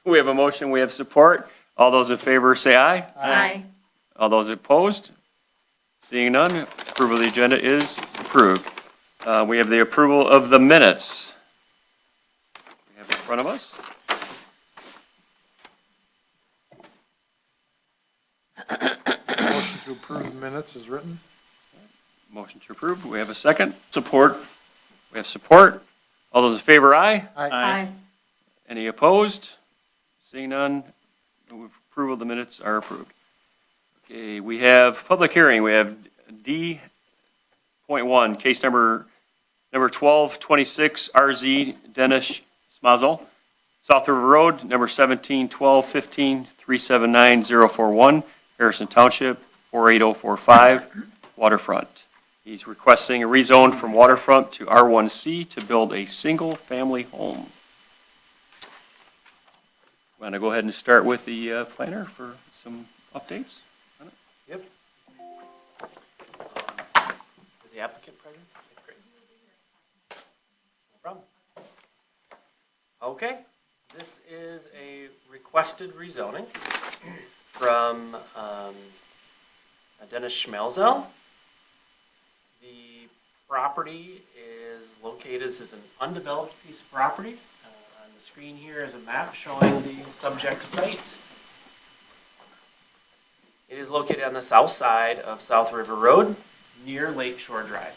We have a motion, we have support. All those in favor say aye. Aye. All those opposed? Seeing none, approval of the agenda is approved. We have the approval of the minutes. We have in front of us. Motion to approve the minutes is written. Motion to approve. We have a second. Support. We have support. All those in favor, aye. Aye. Any opposed? Seeing none, approval of the minutes are approved. Okay, we have public hearing. We have D.1, case number 1226, RZ Dennis Smazel, South River Road, number 17-12-15-379041, Harrison Township, 48045, waterfront. He's requesting a rezone from waterfront to R1C to build a single-family home. Want to go ahead and start with the planner for some updates? Yep. Is the applicant present? Great. No problem. Okay, this is a requested rezoning from Dennis Schmelzel. The property is located, this is an undeveloped piece of property. On the screen here is a map showing the subject site. It is located on the south side of South River Road, near Lake Shore Drive.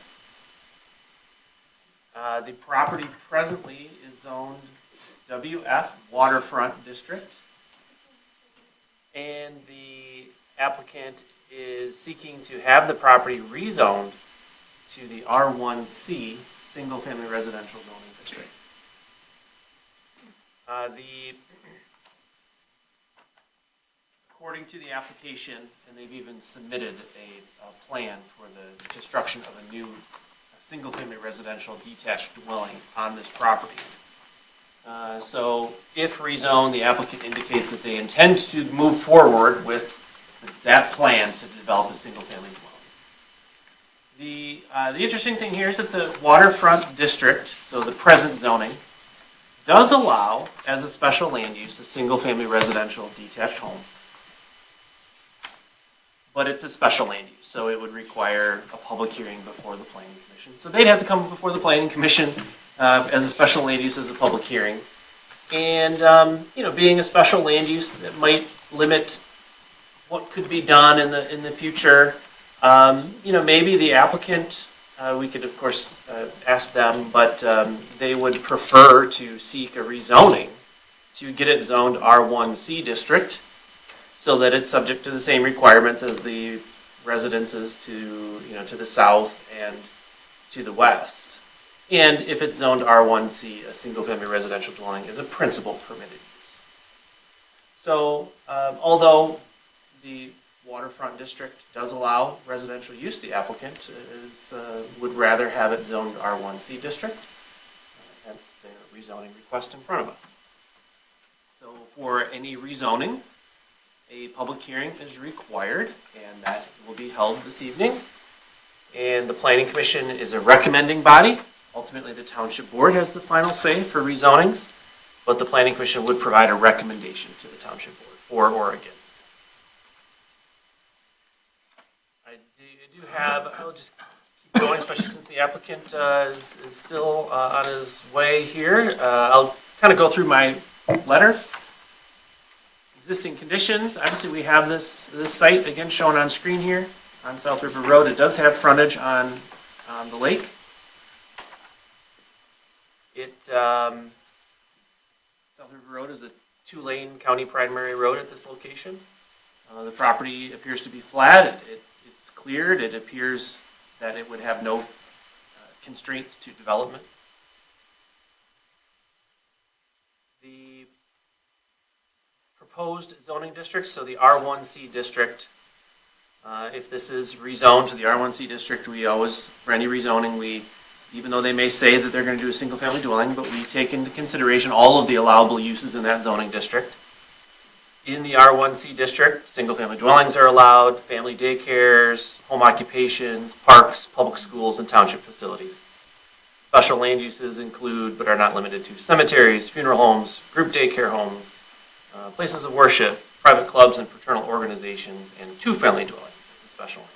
The property presently is zoned WF Waterfront District, and the applicant is seeking to have the property rezoned to the R1C, Single Family Residential Zoning District. According to the application, and they've even submitted a plan for the construction of a new single-family residential detached dwelling on this property. So if rezoned, the applicant indicates that they intend to move forward with that plan to develop a single-family dwelling. The interesting thing here is that the waterfront district, so the present zoning, does allow, as a special land use, a single-family residential detached home. But it's a special land use, so it would require a public hearing before the planning commission. So they'd have to come before the planning commission as a special land use, as a public hearing. And, being a special land use, that might limit what could be done in the future. Maybe the applicant, we could of course ask them, but they would prefer to seek a rezoning to get it zoned R1C district, so that it's subject to the same requirements as the residences to the south and to the west. And if it's zoned R1C, a single-family residential dwelling is a principal permitted use. So, although the waterfront district does allow residential use, the applicant would rather have it zoned R1C district. Hence their rezoning request in front of us. So for any rezoning, a public hearing is required, and that will be held this evening. And the Planning Commission is a recommending body. Ultimately, the Township Board has the final say for rezonings, but the Planning Commission would provide a recommendation to the Township Board for or against. I do have, I'll just keep going, especially since the applicant is still on his way here. I'll kind of go through my letter. Existing conditions, obviously we have this site, again, shown on screen here on South River Road. It does have frontage on the lake. South River Road is a 2-lane county primary road at this location. The property appears to be flat. It's cleared. It appears that it would have no constraints to development. The proposed zoning district, so the R1C district, if this is rezoned to the R1C district, we always, for any rezoning, even though they may say that they're going to do a single-family dwelling, but we take into consideration all of the allowable uses in that zoning district. In the R1C district, single-family dwellings are allowed, family daycares, home occupations, parks, public schools, and township facilities. Special land uses include, but are not limited to, cemeteries, funeral homes, group daycare homes, places of worship, private clubs and fraternal organizations, and two-family dwellings as a special land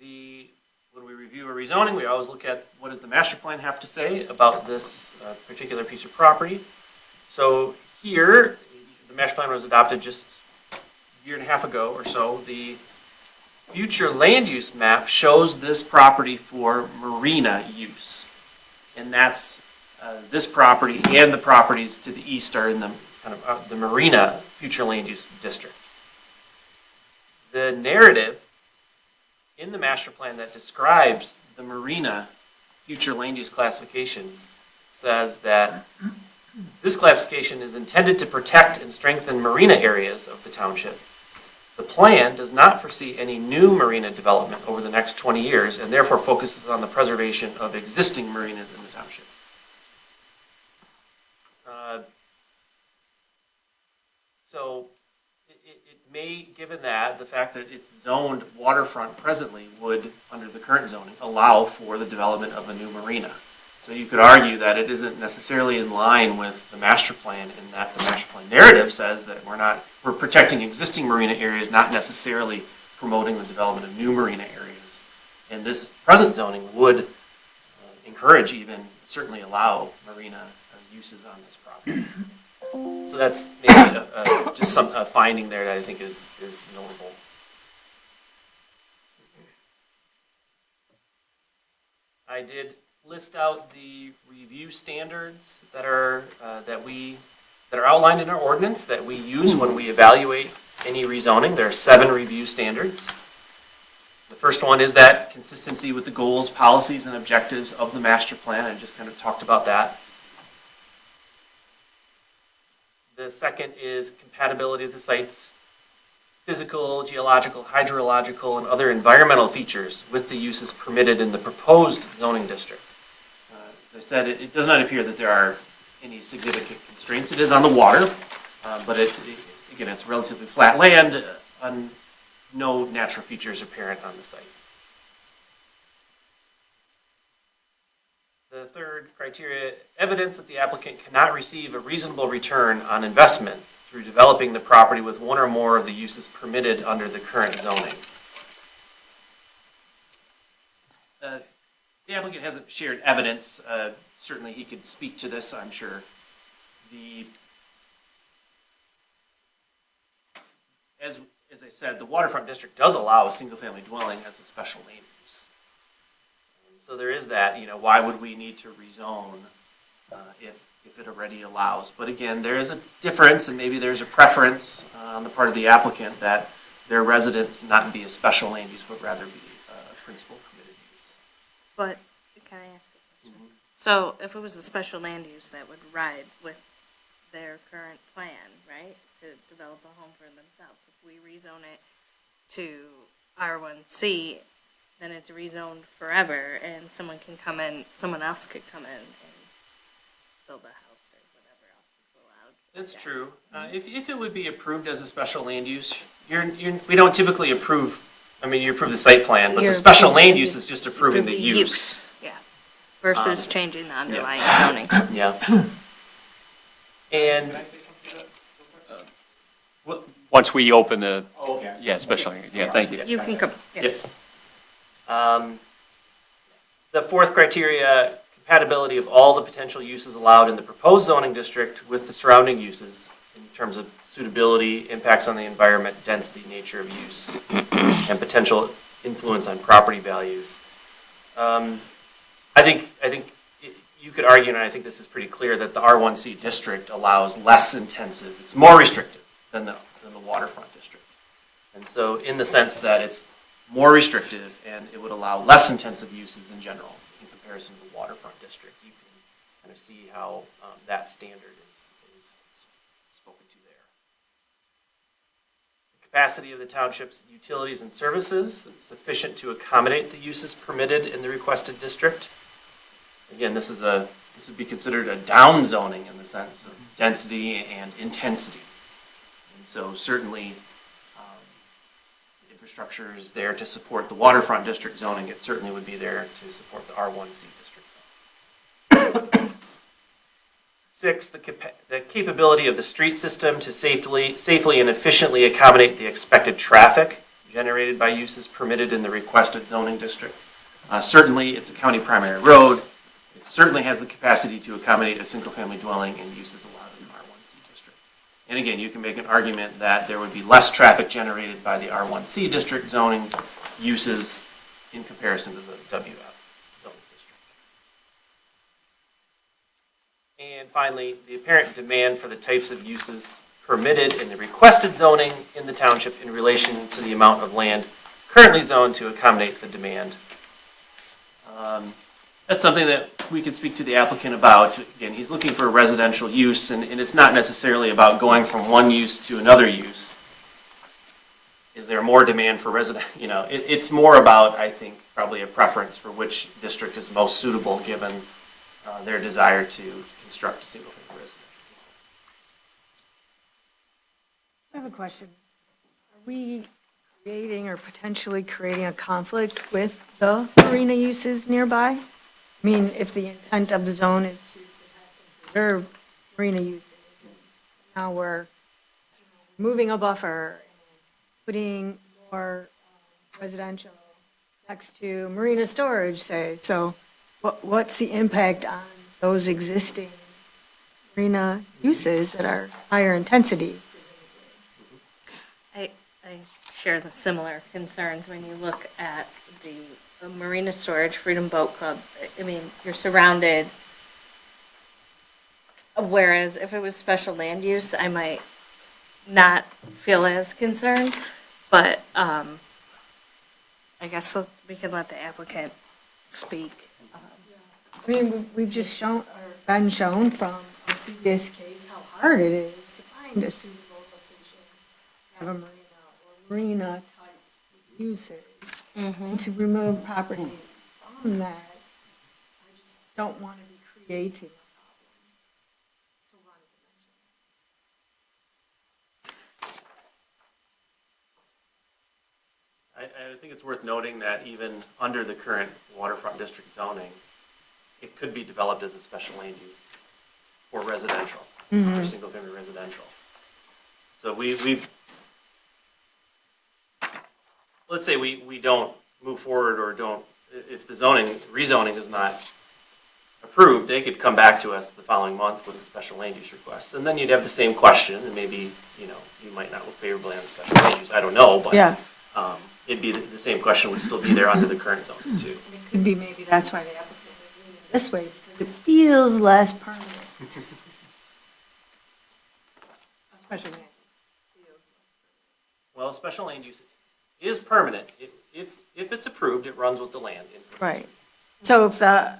use. When we review a rezoning, we always look at what does the master plan have to say about this particular piece of property. So here, the master plan was adopted just a year and a half ago or so. The future land use map shows this property for marina use. And that's this property and the properties to the east are in the kind of the marina future land use district. The narrative in the master plan that describes the marina future land use classification says that this classification is intended to protect and strengthen marina areas of the township. The plan does not foresee any new marina development over the next 20 years and therefore focuses on the preservation of existing marinas in the township. So it may, given that, the fact that it's zoned waterfront presently would, under the current zoning, allow for the development of a new marina. So you could argue that it isn't necessarily in line with the master plan in that the master plan narrative says that we're protecting existing marina areas, not necessarily promoting the development of new marina areas. And this present zoning would encourage, even certainly allow marina uses on this property. So that's maybe just a finding there that I think is notable. I did list out the review standards that are outlined in our ordinance that we use when we evaluate any rezoning. There are 7 review standards. The first one is that consistency with the goals, policies, and objectives of the master plan. I just kind of talked about that. The second is compatibility of the site's physical, geological, hydrological, and other environmental features with the uses permitted in the proposed zoning district. As I said, it does not appear that there are any significant constraints. It is on the water, but again, it's relatively flat land, no natural features apparent on the site. The third criteria, evidence that the applicant cannot receive a reasonable return on investment through developing the property with one or more of the uses permitted under the current zoning. The applicant hasn't shared evidence. Certainly he could speak to this, I'm sure. As I said, the waterfront district does allow a single-family dwelling as a special land use. So there is that, why would we need to rezone if it already allows? But again, there is a difference, and maybe there's a preference on the part of the applicant that their residence not be a special land use, but rather be a principal permitted use. But, can I ask a question? Mm-hmm. So, if it was a special land use, that would ride with their current plan, right? To develop a home for themselves. If we rezone it to R1C, then it's rezoned forever, and someone else could come in and build a house or whatever else is allowed. That's true. If it would be approved as a special land use, we don't typically approve. I mean, you approve the site plan, but the special land use is just approving the use. Yeah. Versus changing the underlying zoning. Yeah. And Once we open the, okay. special, thank you. You can come. Yeah. Yep. The fourth criteria, compatibility of all the potential uses allowed in the proposed zoning district with the surrounding uses in terms of suitability, impacts on the environment, density, nature of use, and potential influence on property values. I think you could argue, and I think this is pretty clear, that the R1C district allows less intensive, it's more restrictive than the waterfront district. And so in the sense that it's more restrictive and it would allow less intensive uses in general in comparison to the waterfront district, you can kind of see how that standard is spoken to there. The capacity of the township's utilities and services is sufficient to accommodate the uses permitted in the requested district. Again, this would be considered a down zoning in the sense of density and intensity. And so certainly, if we're infrastructure is there to support the waterfront district zoning, it certainly would be there to support the R1C district zone. 6, the capability of the street system to safely and efficiently accommodate the expected traffic generated by uses permitted in the requested zoning district. Certainly, it's a county primary road. It certainly has the capacity to accommodate a single-family dwelling and uses allowed in the R1C district. And again, you can make an argument that there would be less traffic generated by the R1C district zoning uses in comparison to the WF zoning district. And finally, the apparent demand for the types of uses permitted in the requested zoning in the township in relation to the amount of land currently zoned to accommodate the demand. That's something that we could speak to the applicant about. Again, he's looking for a residential use, and it's not necessarily about going from one use to another use. Is there more demand for resident? It's more about, I think, probably a preference for which district is most suitable given their desire to construct a single-family residential. I have a question. Are we creating or potentially creating a conflict with the marina uses nearby? I mean, if the intent of the zone is to preserve marina uses, and now we're moving a buffer, and putting more residential next to marina storage, say, so what's the impact on those existing marina uses that are higher intensity? I share the similar concerns when you look at the Marina Storage Freedom Boat Club. I mean, you're surrounded, whereas if it was special land use, I might not feel as concerned, but I guess we could let the applicant speak. I mean, we've just been shown from a previous case how hard it is to find a suitable location to have a marina or marina type uses. And to remove property from that, I just don't want to be creating a problem. So wanted to mention I think it's worth noting that even under the current waterfront district zoning, it could be developed as a special land use for residential, for single-family residential. So we've let's say we don't move forward or don't, if the rezoning is not approved, they could come back to us the following month with a special land use request. And then you'd have the same question, and maybe, you might not look favorably on the special land use, I don't know, but Yeah. It'd be the same question would still be there under the current zoning too. it could be maybe that's why the applicant is leaning this way, because it feels less permanent. Especially land use feels less Well, special land use is permanent. If it's approved, it runs with the land. Right. So if the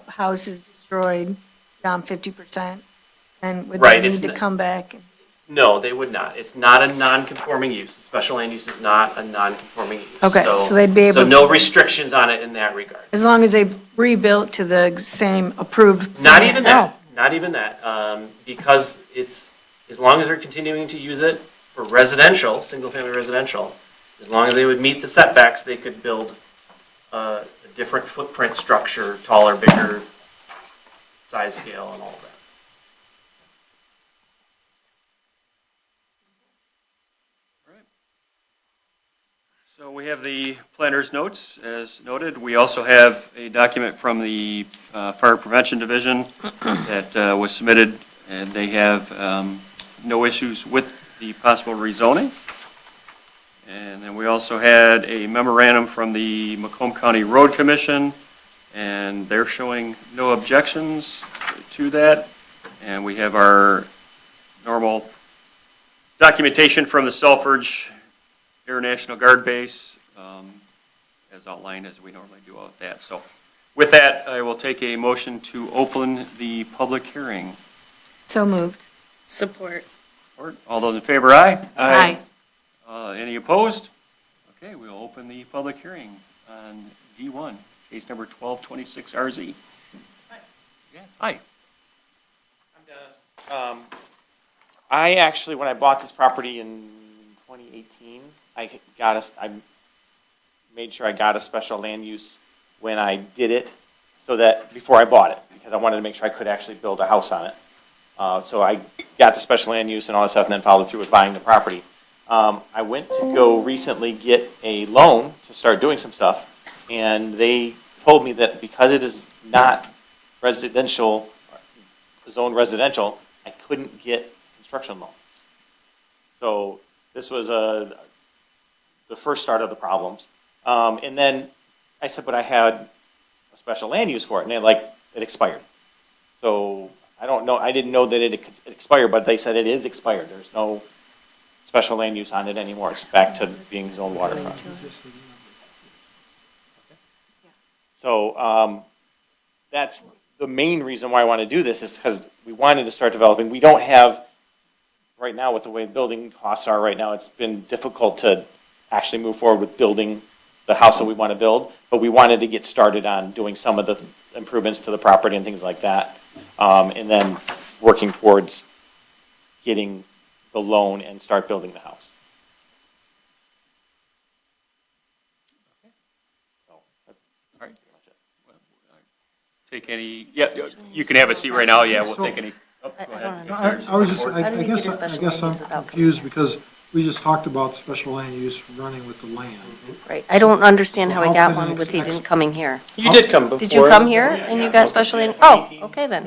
house is destroyed down 50%, then would Right, they it's need to not- come back? No, they would not. It's not a non-conforming use. Special land use is not a non-conforming use. Okay, so they'd be able So no to- restrictions on it in that regard. As long as they rebuilt to the same approved. Not plan. even that, not even that, because it's, as long as they're continuing to use it for residential, single-family residential, as long as they would meet the setbacks, they could build a different footprint structure, taller, bigger, size scale and all of that. So we have the planner's notes, as noted. We also have a document from the Fire Prevention Division that was submitted, and they have no issues with the possible rezoning. And then we also had a memorandum from the Macomb County Road Commission, and they're showing no objections to that. And we have our normal documentation from the Selfridge Air National Guard Base, as outlined as we normally do with that. So with that, I will take a motion to open the public hearing. So moved. Support. All those in favor, aye? Aye. Any opposed? Okay, we'll open the public hearing on D1, case number 1226RZ. Yeah, hi. I'm Dennis. I actually, when I bought this property in 2018, I made sure I got a special land use when I did it, so that, before I bought it, because I wanted to make sure I could actually build a house on it. So I got the special land use and all that stuff, and then followed through with buying the property. I went to go recently get a loan to start doing some stuff, and they told me that because it is not residential, zoned residential, I couldn't get construction loan. So this was the first start of the problems. And then I said, but I had a special land use for it, and it expired. So I don't know, I didn't know that it expired, but they said it is expired. There's no special land use on it anymore. It's back to being zoned waterfront. So that's the main reason why I want to do this, is because we wanted to start developing. We don't have, right now, with the way building costs are right now, it's been difficult to actually move forward with building the house that we want to build, but we wanted to get started on doing some of the improvements to the property and things like that, and then working towards getting the loan and start building the house. So, that's All right. pretty much it. Take any, yeah, you can have a seat right now, yeah, we'll take any. Oh, go ahead. No, I was just, How do we get a special I guess land I'm use without confused because we just talked about special land use running with the land. Right, I don't understand how So I how got can one with he ex- didn't coming here. You did come before. Did you come here and you got special land? Oh, okay then.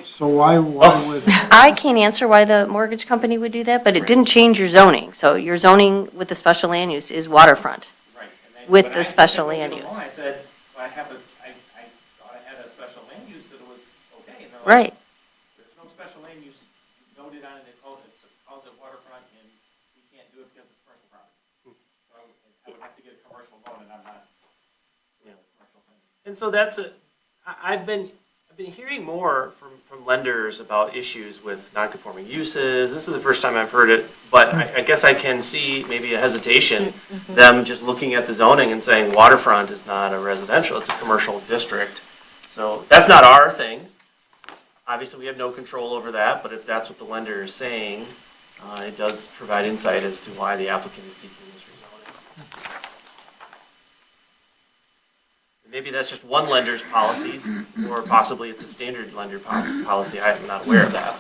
So why would, I can't answer why the mortgage company would do that, but it didn't change your zoning. So your zoning with the special land use is waterfront. Right. And then With when the I special took it land along, use. I said, well, I thought I had a special land use that it was okay. And they're like, Right. there's no special land use noted on it. It calls it waterfront, and we can't do it because it's commercial property. So I would have to get a commercial loan, and I'm not doing a commercial thing. And so I've been hearing more from lenders about issues with non-conforming uses. This is the first time I've heard it, but I guess I can see maybe a hesitation, them just looking at the zoning and saying waterfront is not a residential, it's a commercial district. So that's not our thing. Obviously, we have no control over that, but if that's what the lender is saying, it does provide insight as to why the applicant is seeking this rezoning. Maybe that's just one lender's policies, or possibly it's a standard lender policy. I'm not aware of that.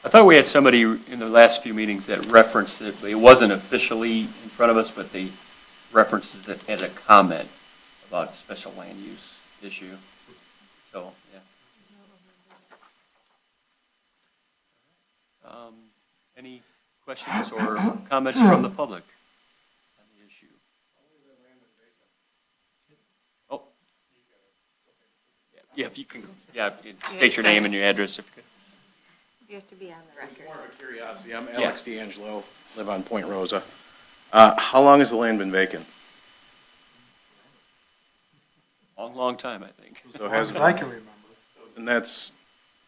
I thought we had somebody in the last few meetings that referenced it, but it wasn't officially in front of us, but they referenced it as a comment about special land use issue. So, yeah. Any questions or comments from the public on the issue? Oh. Yeah, if you can, yeah, state your name and your address if you could. You have to be on the record. More of a curiosity, I'm Alex D'Angelo, live on Point Rosa. How long has the land been vacant? Long time, I think. So as I can remember, and that's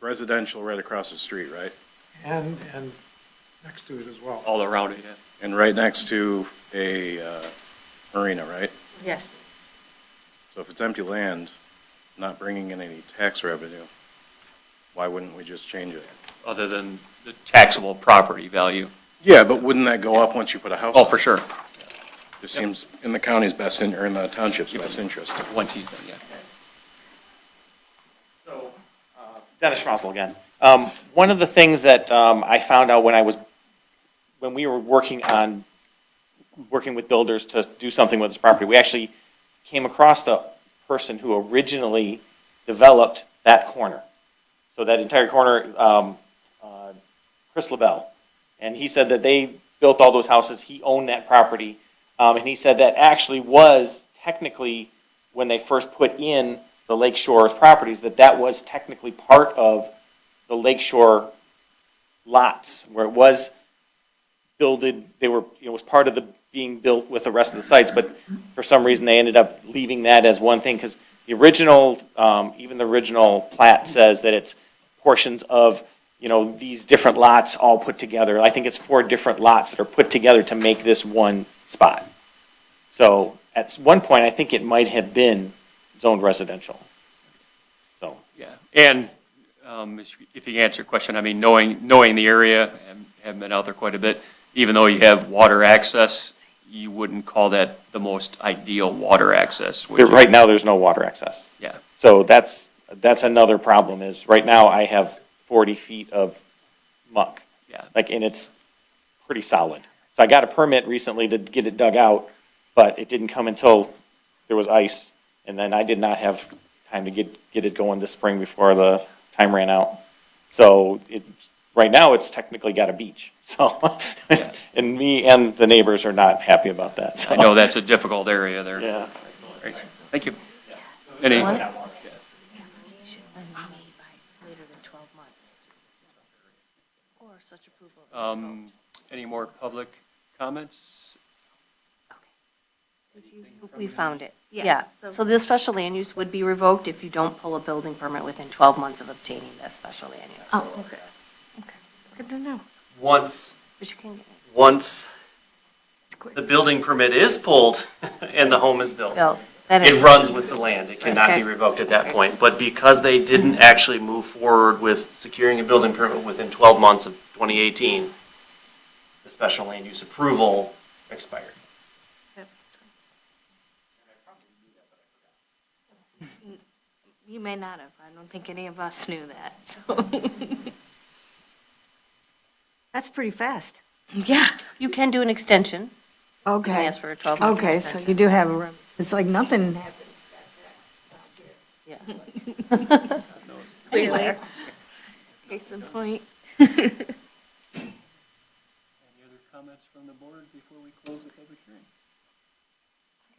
residential right across the street, right? and next to it as well. All around it, yeah. And right next to a marina, right? Yes. So if it's empty land, not bringing in any tax revenue, why wouldn't we just change it? Other than the taxable property value. Yeah, but wouldn't that go up once you put a house Oh, on? for sure, This seems in the county's best, or in the township's best interest. once he's done, yeah. So, Dennis Schmausel again. One of the things that I found out when we were working with builders to do something with this property, we actually came across the person who originally developed that corner. So that entire corner, Chris LaBelle. And he said that they built all those houses, he owned that property. And he said that actually was technically, when they first put in the Lake Shore properties, that was technically part of the Lake Shore lots, where it was builded, it was part of the being built with the rest of the sites, but for some reason they ended up leaving that as one thing, because the original, even the original plat says that it's portions of, these different lots all put together. I think it's 4 different lots that are put together to make this one spot. So at one point, I think it might have been zoned residential. So. Yeah, and if you can answer your question, I mean, knowing the area and have been out there quite a bit, even though you have water access, you wouldn't call that the most ideal water access, would you? Right now, there's no water access. Yeah. So that's another problem is right now I have 40 feet of muck. Yeah. Like, and it's pretty solid. So I got a permit recently to get it dug out, but it didn't come until there was ice. And then I did not have time to get it going this spring before the time ran out. So right now it's technically got a beach. So, and me and the neighbors are not happy about that. So. I know that's a difficult area there. Yeah. Great. Thank you. Any, Application must be made by later than 12 months. Or such approval is revoked. any more public comments? We found it. Yeah, Yeah, so- so the special land use would be revoked if you don't pull a building permit within 12 months of obtaining that special land use. Oh, okay. Okay, good to know. Once But you can get the building permit is pulled and the home is built, it built. That it is- runs with the land. It cannot be Okay. revoked at that point. But because they didn't actually move forward with securing a building permit within 12 months of 2018, the special land use approval expired. That makes sense. You may not have. I don't think any of us knew that, so. That's pretty fast. Yeah. You can do an extension. You can Okay. ask for a 12-month Okay, so extension. you do have a room. It's like nothing happens that fast out here. Yeah. Clearly. Case in point. Any other comments from the board before we close the public hearing?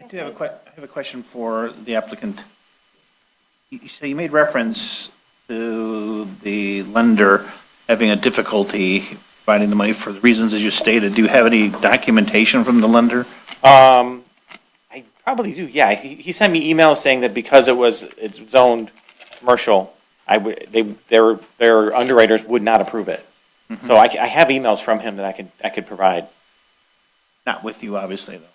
I do have I have a question for the applicant. So you made reference to the lender having a difficulty providing the money for the reasons as you stated. Do you have any documentation from the lender? I probably do, yeah. He sent me emails saying that because it's zoned commercial, their underwriters would not approve it. So I have emails from him that I could provide. Not with you, obviously, though.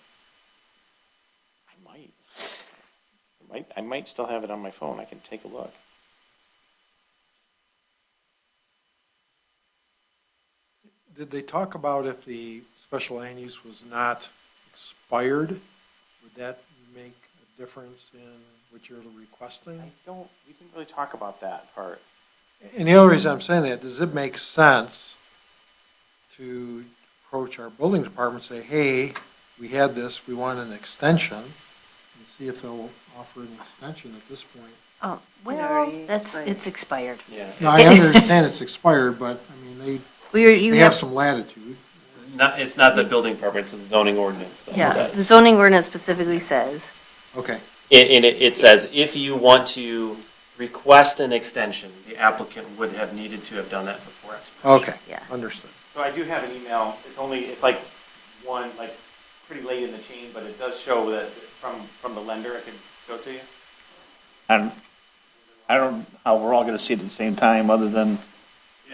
I might still have it on my phone. I can take a look. Did they talk about if the special land use was not expired? Would that make a difference in what you're requesting? We didn't really talk about that part. And the other reason I'm saying that, does it make sense to approach our building department and say, hey, we had this, we want an extension, and see if they'll offer an extension at this point? Oh, well, already it's expired. Yeah. No, I understand it's expired, but, I mean, You they have some latitude. It's not the building permit, it's the zoning ordinance that Yeah, says. the zoning ordinance specifically says, Okay, It says, if you want to request an extension, the applicant would have needed to have done that before expiration. okay, Yeah. understood. So I do have an email. It's like one, like, pretty late in the chain, but it does show that from the lender. I can show it to you. And I don't know how we're all going to see it at the same time, other than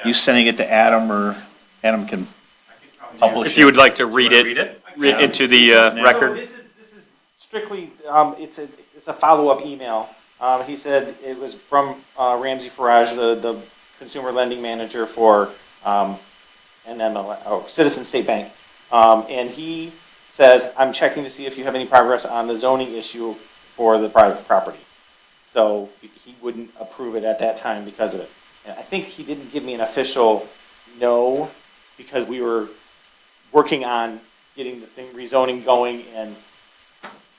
you sending it to Adam, or Adam can publish it. If you would like to read Read it, it? read into the So record. this is strictly, it's a follow-up email. He said it was from Ramsey Farage, the consumer lending manager for Citizen State Bank. And he says, I'm checking to see if you have any progress on the zoning issue for the private property. So he wouldn't approve it at that time because of it. And I think he didn't give me an official no, because we were working on getting the thing rezoning going, and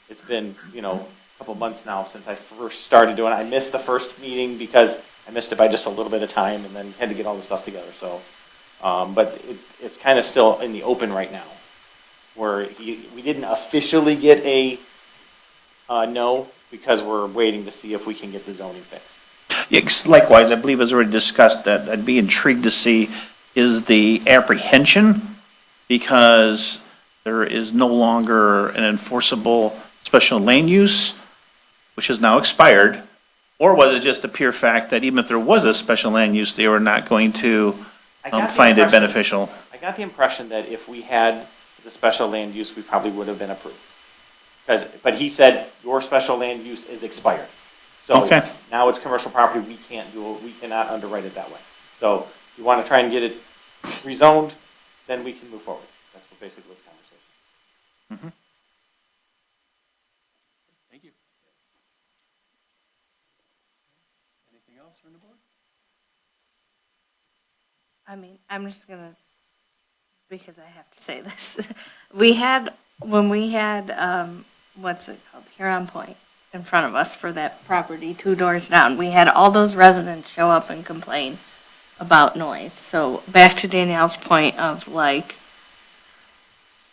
it's been, a couple months now since I first started doing it. I missed the first meeting because I missed it by just a little bit of time, and then had to get all the stuff together, so. But it's kind of still in the open right now, where we didn't officially get a no, because we're waiting to see if we can get the zoning fixed. Yes, likewise, I believe as already discussed, that I'd be intrigued to see is the apprehension, because there is no longer an enforceable special land use, which is now expired, or was it just a pure fact that even if there was a special land use, they were not going to I got the find it impression- beneficial? I got the impression that if we had the special land use, we probably would have been approved. But he said, your special land use is expired. So Okay. now it's commercial property, we cannot underwrite it that way. So if you want to try and get it rezoned, then we can move forward. That's what basically was the Thank you. Anything else from the board? I mean, I'm just gonna, because I have to say this. We had, when we had, what's it called, Huron Point in front of us for that property 2 doors down, we had all those residents show up and complain about noise. So back to Danielle's point of like,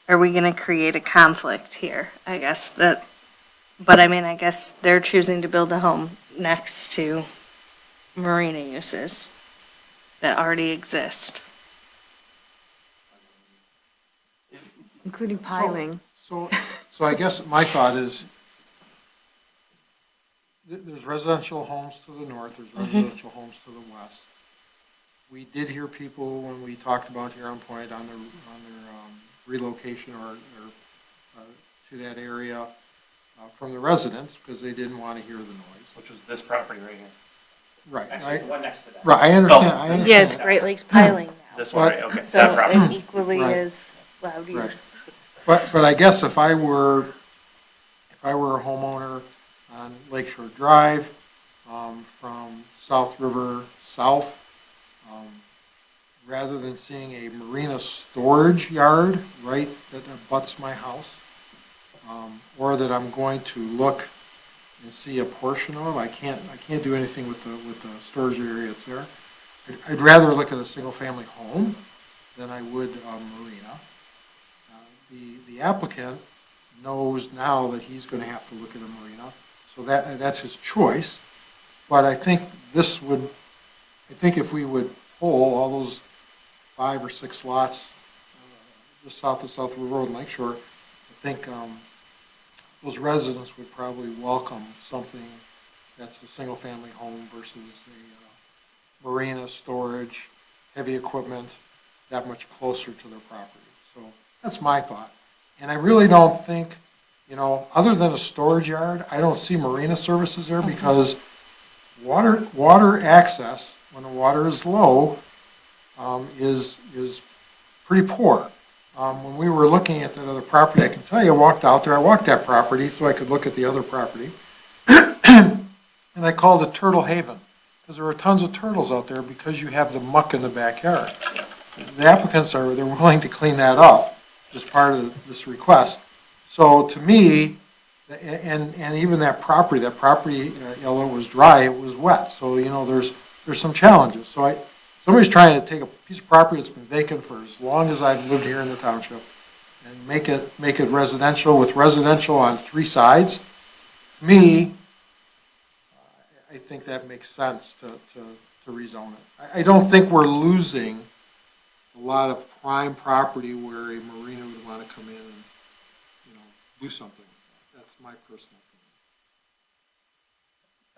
are we gonna create a conflict here? I guess that, but I mean, I guess they're choosing to build a home next to marina uses that already exist. Including piling. So I guess my thought is, there's residential homes to the north, there's residential homes to the west. We did hear people when we talked about Huron Point on their relocation or to that area from the residents, because they didn't want to hear the noise. Which was this property right here. Right, Actually, it's the one next to that. right, I understand. Yeah, it's Great Lakes piling now. This one, right, okay, that So property. it equally Right. is loud Right. use. But I guess if I were a homeowner on Lakeshore Drive, from South River south, rather than seeing a marina storage yard right that abuts my house, or that I'm going to look and see a portion of, I can't do anything with the storage area that's there. I'd rather look at a single-family home than I would a marina. The applicant knows now that he's going to have to look at a marina, so that's his choice. But I think if we would pull all those 5 or 6 lots just south of South River Road and Lakeshore, I think those residents would probably welcome something that's a single-family home versus a marina, storage, heavy equipment, that much closer to their property. So that's my thought. And I really don't think, other than a storage yard, I don't see marina services there because water access, when the water is low, is pretty poor. When we were looking at that other property, I can tell you, I walked that property so I could look at the other property. And I called it Turtle Haven, because there are tons of turtles out there because you have the muck in the backyard. The applicants they're willing to clean that up as part of this request. So to me, and even that property, Ella, was dry, it was wet. So, there's some challenges. So somebody's trying to take a piece of property that's been vacant for as long as I've lived here in the township and make it residential with residential on 3 sides. To me, I think that makes sense to rezone it. I don't think we're losing a lot of prime property where a marina would want to come in and, do something like that. That's my personal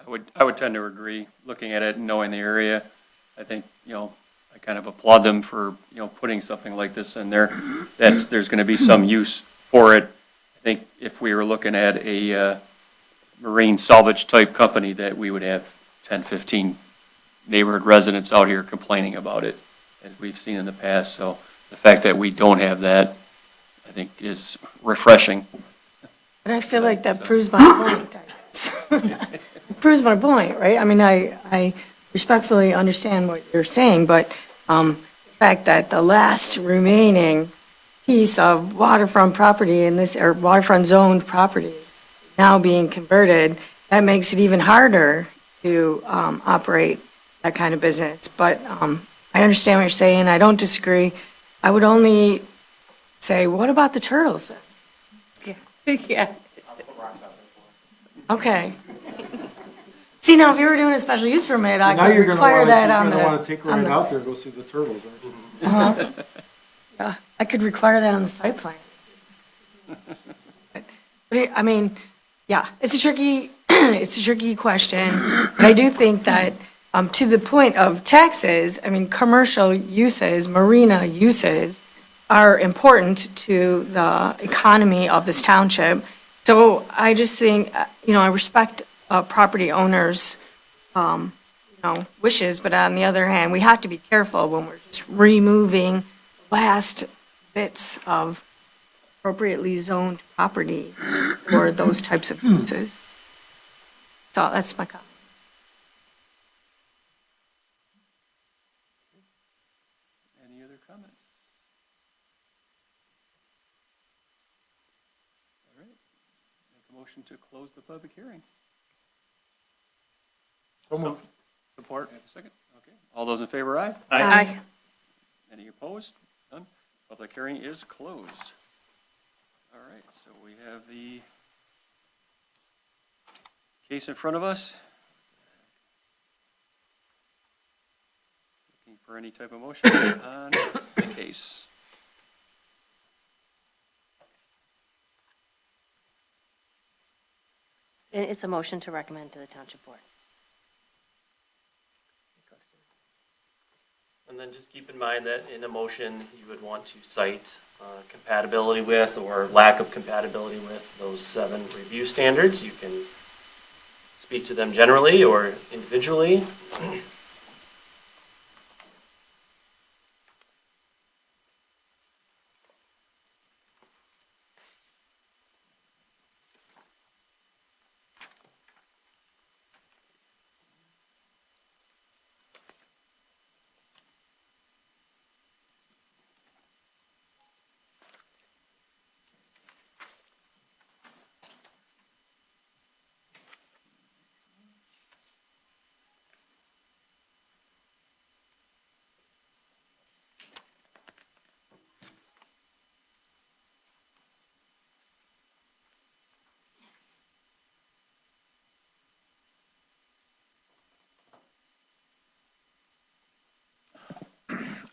opinion. I would tend to agree, looking at it and knowing the area. I think, I kind of applaud them for, putting something like this in there. There's going to be some use for it. I think if we were looking at a marine salvage type company, that we would have 10, 15 neighborhood residents out here complaining about it, as we've seen in the past. So the fact that we don't have that, I think, is refreshing. But I feel like that proves my point. It proves my point, right? I mean, I respectfully understand what you're saying, but the fact that the last remaining piece of waterfront property in this, or waterfront zoned property is now being converted, that makes it even harder to operate that kind of business. But I understand what you're saying. I don't disagree. I would only say, what about the turtles then? Yeah. Okay. See, now, if you were doing a special use permit, I Now could you're going require that on to the. want to take on right the- out there and go see the turtles. Aren't you? Yeah, I could require that on the site plan. But I mean, yeah, it's a tricky question. But I do think that, to the point of taxes, I mean, commercial uses, marina uses are important to the economy of this township. So I just think, I respect property owners' wishes, but on the other hand, we have to be careful when we're just removing last bits of appropriately zoned property for those types of uses. So that's my comment. Any other comments? All right, make a motion to close the public hearing. So moved. Support. Have a second? Okay. All those in favor, aye? Aye. Any opposed? None? Public hearing is closed. All right, so we have the case in front of us. Looking for any type of motion on the case. And it's a motion to recommend to the township board. And then just keep in mind that in a motion, you would want to cite compatibility with or lack of compatibility with those 7 review standards. You can speak to them generally or individually.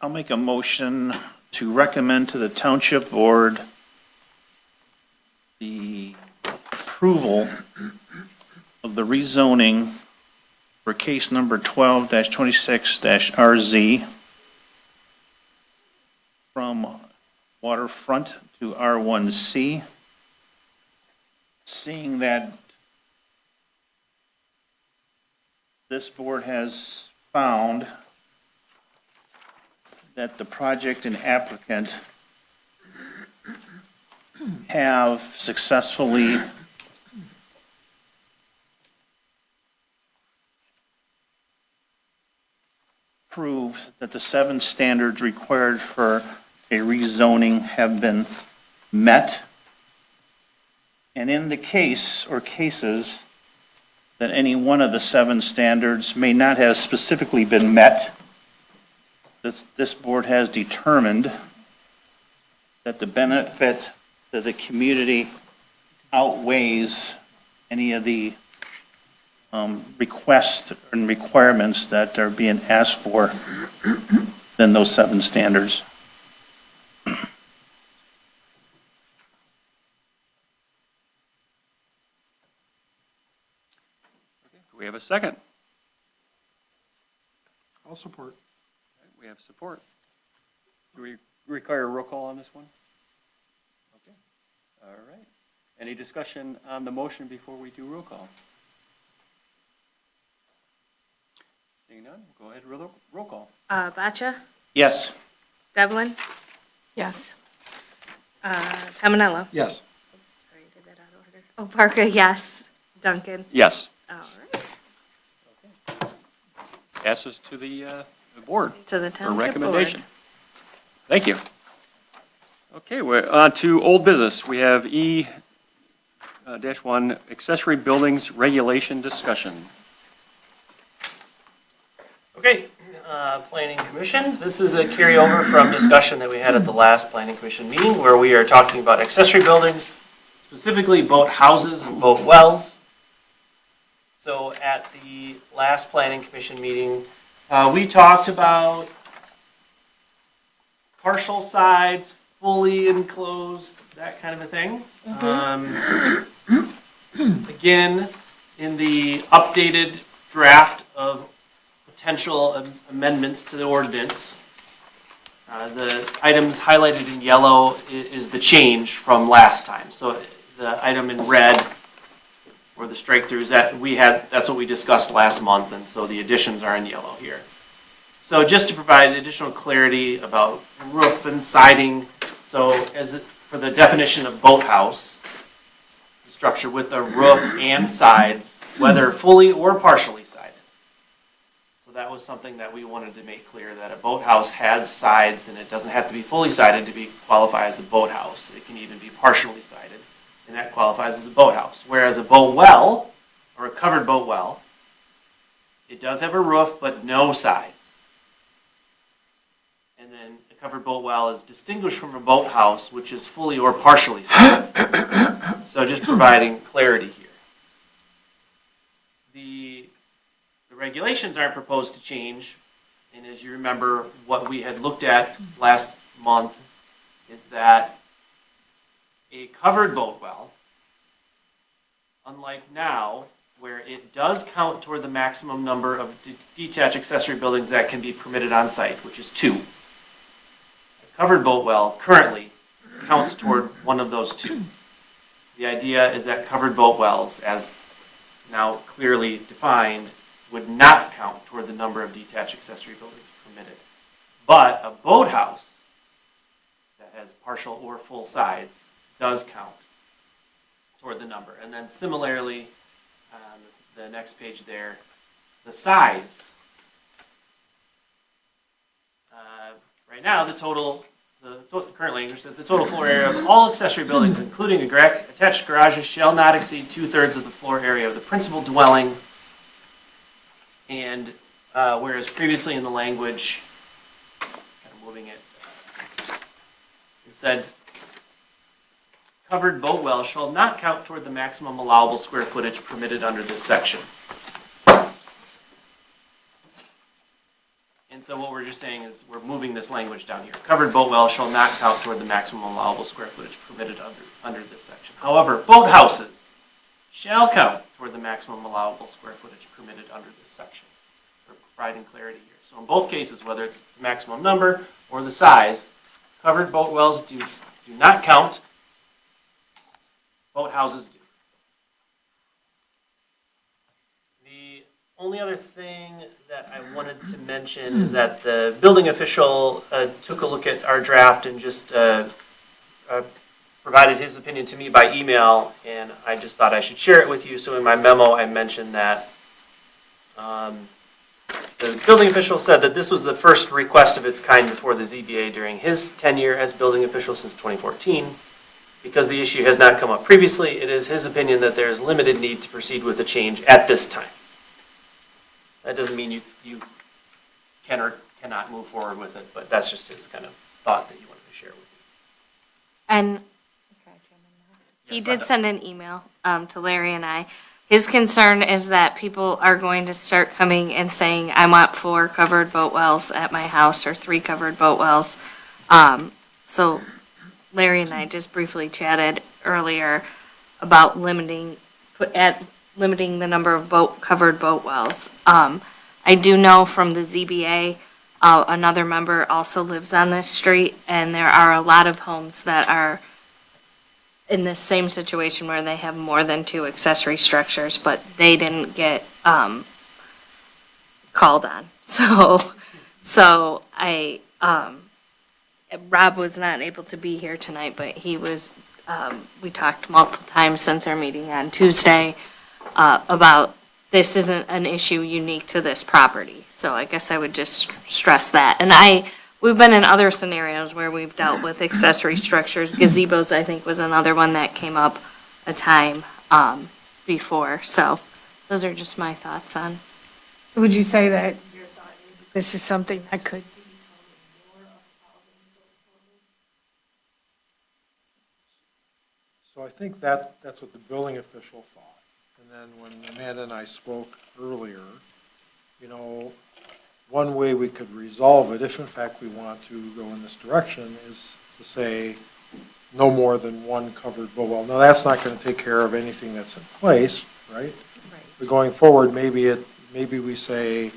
I'll make a motion to recommend to the township board the approval of the rezoning for case number 12-26-RZ from waterfront to R1C. Seeing that this board has found that the project and applicant have successfully proved that the 7 standards required for a rezoning have been met. And in the case or cases that any one of the 7 standards may not have specifically been met, this board has determined that the benefit to the community outweighs any of the requests and requirements that are being asked for than those 7 standards. Do we have a second? I'll support. We have support. Do we require a roll call on this one? Okay. All right. Any discussion on the motion before we do roll call? Seeing none, go ahead, roll call. Batcha, Yes. Devlin, Yes. Tamanello. Yes. Sorry, I did that out of order. Oh, Parker, yes. Duncan. Yes. All right. Passes to the board To the for township board. recommendation. Thank you. Okay, we're on to old business. We have E-1 accessory buildings regulation discussion. Okay, Planning Commission, this is a carryover from discussion that we had at the last Planning Commission meeting where we are talking about accessory buildings, specifically boat houses and boat wells. So at the last Planning Commission meeting, we talked about partial sides, fully enclosed, that kind of a thing. Again, in the updated draft of potential amendments to the ordinance, the items highlighted in yellow is the change from last time. So the item in red, or the strike-throughs that we had, that's what we discussed last month, and so the additions are in yellow here. So just to provide additional clarity about roof and siding, so as for the definition of boathouse, the structure with a roof and sides, whether fully or partially sided. So that was something that we wanted to make clear, that a boathouse has sides, and it doesn't have to be fully sided to qualify as a boathouse. It can even be partially sided, and that qualifies as a boathouse. Whereas a boat well, or a covered boat well, it does have a roof, but no sides. And then a covered boat well is distinguished from a boathouse, which is fully or partially sided. So just providing clarity here. The regulations aren't proposed to change, and as you remember, what we had looked at last month is that a covered boat well, unlike now, where it does count toward the maximum number of detached accessory buildings that can be permitted on site, which is 2. A covered boat well currently counts toward one of those 2. The idea is that covered boat wells, as now clearly defined, would not count toward the number of detached accessory buildings permitted. But a boathouse that has partial or full sides does count toward the number. And then similarly, the next page there, the size. Right now, the current language says the total floor area of all accessory buildings, including attached garages, shall not exceed 2/3 of the floor area of the principal dwelling. And whereas previously in the language, kind of moving it, it said, covered boat well shall not count toward the maximum allowable square footage permitted under this section. And so what we're just saying is we're moving this language down here. Covered boat well shall not count toward the maximum allowable square footage permitted under this section. However, boathouses shall count toward the maximum allowable square footage permitted under this section. We're providing clarity here. So in both cases, whether it's the maximum number or the size, covered boat wells do not count. Boathouses do. The only other thing that I wanted to mention is that the building official took a look at our draft and just provided his opinion to me by email, and I just thought I should share it with you. So in my memo, I mentioned that the building official said that this was the first request of its kind before the ZBA during his tenure as building official since 2014. Because the issue has not come up previously, it is his opinion that there is limited need to proceed with a change at this time. That doesn't mean you can or cannot move forward with it, but that's just his kind of thought that he wanted to share with you. And he Yes, did send an email to Larry and I. His concern is that people are going to start coming and saying, I want 4 covered boat wells at my house or 3 covered boat wells. So Larry and I just briefly chatted earlier about limiting the number of covered boat wells. I do know from the ZBA, another member also lives on this street, and there are a lot of homes that are in the same situation where they have more than 2 accessory structures, but they didn't get called on. So Rob was not able to be here tonight, but he was, we talked multiple times since our meeting on Tuesday about this isn't an issue unique to this property. So I guess I would just stress that. And we've been in other scenarios where we've dealt with accessory structures. Gazebos, I think, was another one that came up a time before. So those are just my thoughts on. So would you say that your thought is this is something that could become more of a problem going forward? So I think that's what the building official thought. And then when Amanda and I spoke earlier, one way we could resolve it, if in fact we want to go in this direction, is to say no more than 1 covered boat well. Now, that's not going to take care of anything that's in place, right? Right. But going forward, maybe we say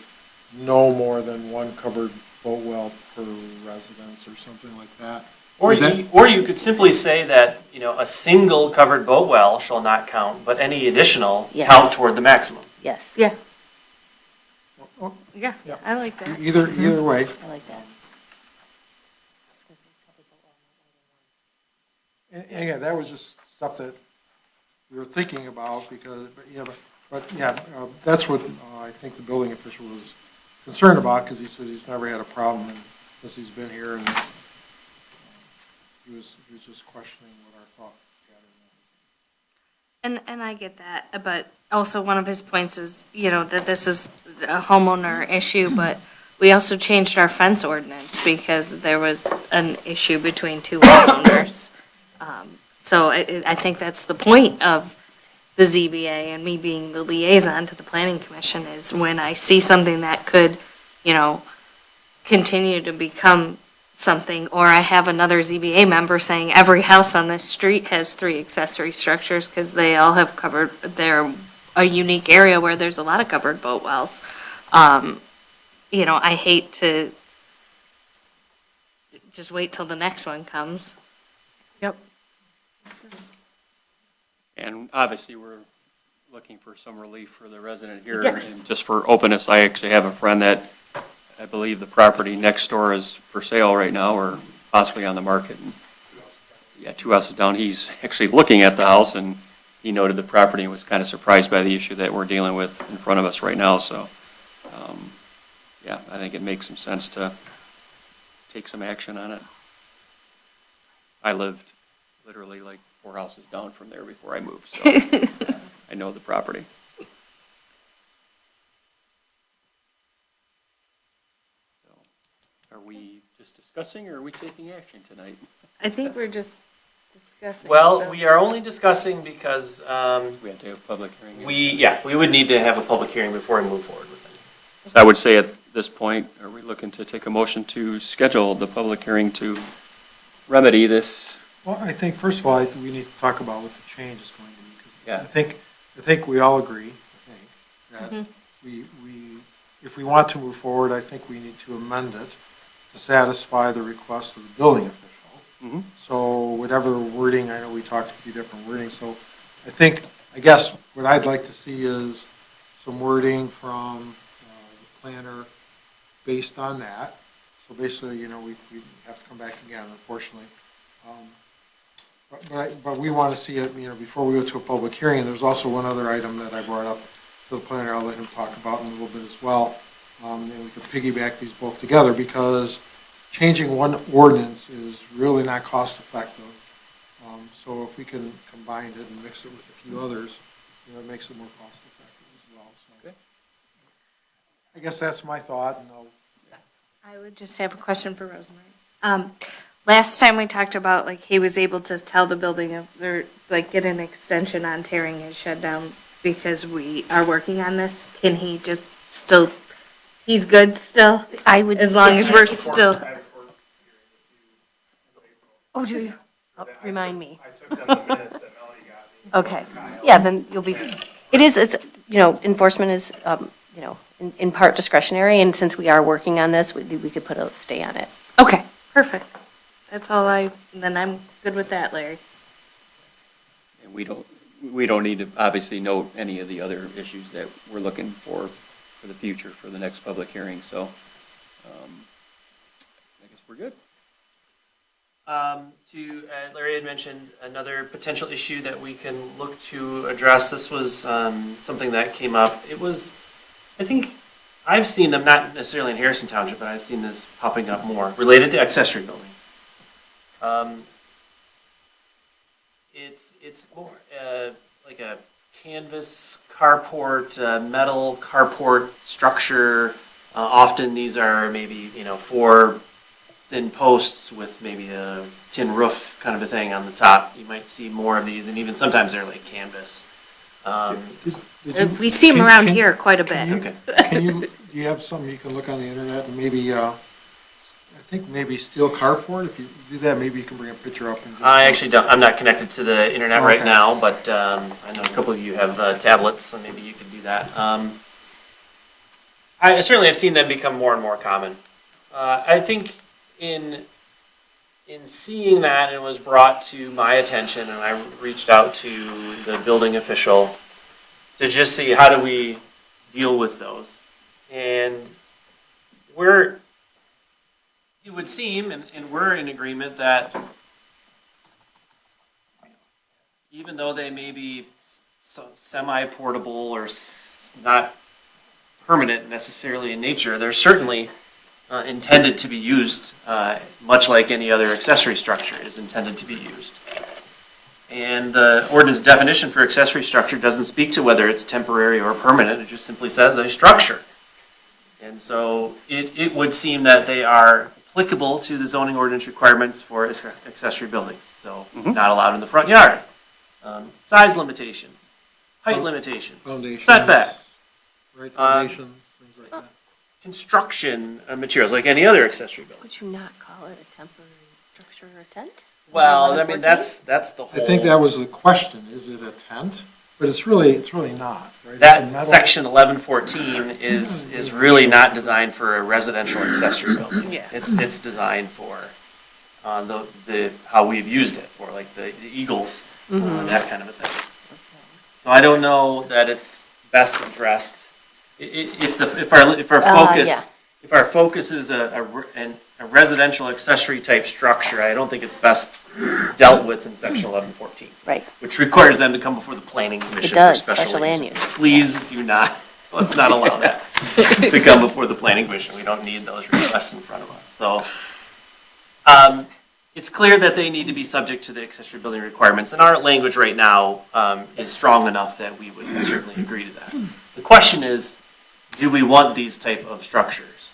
no more than 1 covered boat well per residence or something like that. Or you could simply say that, a single covered boat well shall not count, but any additional Yes. count toward the maximum. Yes. Yeah, Well, yeah, Yeah. I like that. Either way, I like that. And again, that was just stuff that we were thinking about because, that's what I think the building official was concerned about because he says he's never had a problem since he's been here and he was just questioning what our thought pattern was. And I get that, but also one of his points is, that this is a homeowner issue, but we also changed our fence ordinance because there was an issue between two homeowners. So I think that's the point of the ZBA and me being the liaison to the planning commission is when I see something that could, continue to become something, or I have another ZBA member saying every house on this street has 3 accessory structures because they all have covered, they're a unique area where there's a lot of covered boat wells. I hate to just wait till the next one comes. Yep. And obviously, we're looking for some relief for the resident here. Yes. And just for openness, I actually have a friend that I believe the property next door is for sale right now or possibly on the market. And, 2 houses down. He's actually looking at the house and he noted the property and was kind of surprised by the issue that we're dealing with in front of us right now. So, I think it makes some sense to take some action on it. I lived literally like 4 houses down from there before I moved, so I know the property. So, are we just discussing or are we taking action tonight? I think we're just discussing. Well, so- we are only discussing because We have to have a public hearing. we would need to have a public hearing before we move forward with it. So I would say at this point, are we looking to take a motion to schedule the public hearing to remedy this? Well, I think, first of all, we need to talk about what the change is going to be. 'Cause Yeah. I think we all agree, that if we want to move forward, I think we need to amend it to satisfy the request of the building official. Mhm. So whatever wording, I know we talked a few different wordings, so I guess what I'd like to see is some wording from the planner based on that. So basically, we have to come back again, unfortunately. But we want to see it, before we go to a public hearing. There's also one other item that I brought up to the planner, I'll let him talk about in a little bit as well. And we could piggyback these both together because changing one ordinance is really not cost effective. So if we can combine it and mix it with a few others, it makes it more cost effective as well. So Okay. I guess that's my thought, and I would just have a question for Rosemary. Last time we talked about, he was able to tell the building or get an extension on tearing his shed down because we are working on this. Can he just he's good still? I would. As long as we're still, Oh, do you? Oh, remind me. I took down the minutes that Melody got me. Okay. Yeah, then you'll be, it's, enforcement is, in part discretionary, and since we are working on this, we could put a stay on it. okay, perfect. That's all then I'm good with that, Larry. And we don't need to obviously note any of the other issues that we're looking for the future, for the next public hearing, so, I guess we're good. Larry had mentioned another potential issue that we can look to address. This was something that came up. It was, I think, I've seen them, not necessarily in Harrison Township, but I've seen this popping up more, related to accessory buildings. It's more like a canvas carport, metal carport structure. Often these are maybe, 4 thin posts with maybe a tin roof kind of a thing on the top. You might see more of these, and even sometimes they're like canvas. We see them around can- here quite a can bit. you, do you have something you can look on the internet and maybe, I think maybe steel carport, if you do that, maybe you can bring a picture up and just. I actually don't, I'm not connected to the internet right Okay. now, but I know a couple of you have tablets, so maybe you could do that. I certainly have seen them become more and more common. I think in seeing that, it was brought to my attention, and I reached out to the building official to just see how do we deal with those. And it would seem, and we're in agreement that even though they may be semi-portable or not permanent necessarily in nature, they're certainly intended to be used, much like any other accessory structure is intended to be used. And the ordinance definition for accessory structure doesn't speak to whether it's temporary or permanent, it just simply says a structure. And so it would seem that they are applicable to the zoning ordinance requirements for accessory buildings. So not allowed in the front yard, size limitations, height limitations, Foundations. setbacks, Right, foundations, things like that. construction materials, like any other accessory building. Would you not call it a temporary structure or a tent? Well, I mean, that's the I whole. think that was the question, is it a tent? But it's really not, right? It's a That metal- section 1114 is really not designed for a residential accessory building. Yeah. It's designed for the how we've used it for, like the eagles, that kind of a thing. So I don't know that it's best addressed. If our focus yeah. if our focus is a residential accessory type structure, I don't think it's best dealt with in section 1114. Right. Which requires them to come before the planning commission It does, for special land use. Please do not, let's not allow that to come before the planning commission. We don't need those requests in front of us. So, it's clear that they need to be subject to the accessory building requirements, and our language right now, is strong enough that we would certainly agree to that. The question is, do we want these type of structures?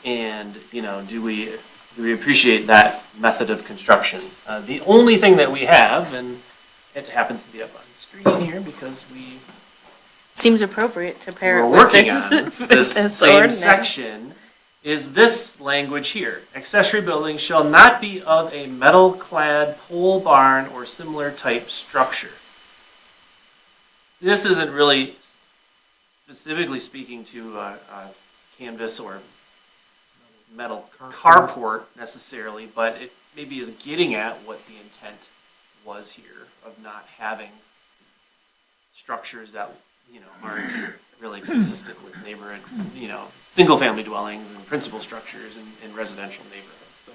And, do we appreciate that method of construction? The only thing that we have, and it happens to be up on the screen here because Seems appropriate to pair we're it with working this, on with this this same ordinance. section, is this language here. Accessory buildings shall not be of a metal-clad pole barn or similar type structure. This isn't really specifically speaking to a canvas or metal carport necessarily, but it maybe is getting at what the intent was here of not having structures that, aren't really consistent with neighborhood, single-family dwellings and principal structures in residential neighborhoods. So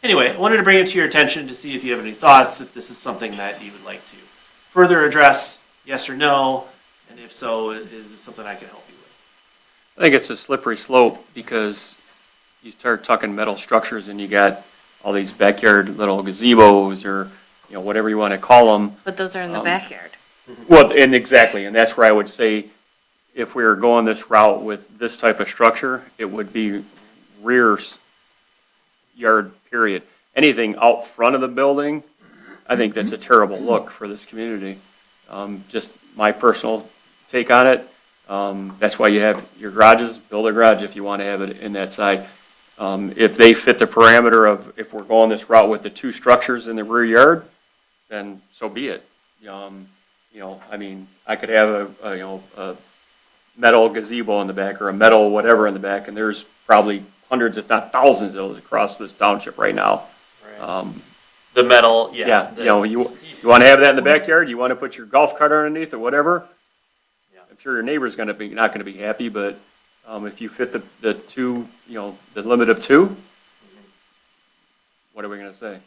anyway, I wanted to bring it to your attention to see if you have any thoughts, if this is something that you would like to further address, yes or no, and if so, is it something I can help you with? I think it's a slippery slope because you start talking metal structures and you got all these backyard little gazebos or, whatever you want to call them. But those are in the backyard. Well, and exactly, and that's where I would say if we were going this route with this type of structure, it would be rear yard, period. Anything out front of the building, I think that's a terrible look for this community. Just my personal take on it. That's why you have your garages, build a garage if you want to have it in that side. If they fit the parameter of, if we're going this route with the two structures in the rear yard, then so be it. I could have a metal gazebo in the back or a metal whatever in the back, and there's probably hundreds, if not thousands of those across this township right now. The metal, Yeah, you want to have that in the backyard, you want to put your golf cart underneath or whatever. Yeah. I'm sure your neighbor's not going to be happy, but if you fit the two, the limit of two, what are we going to say?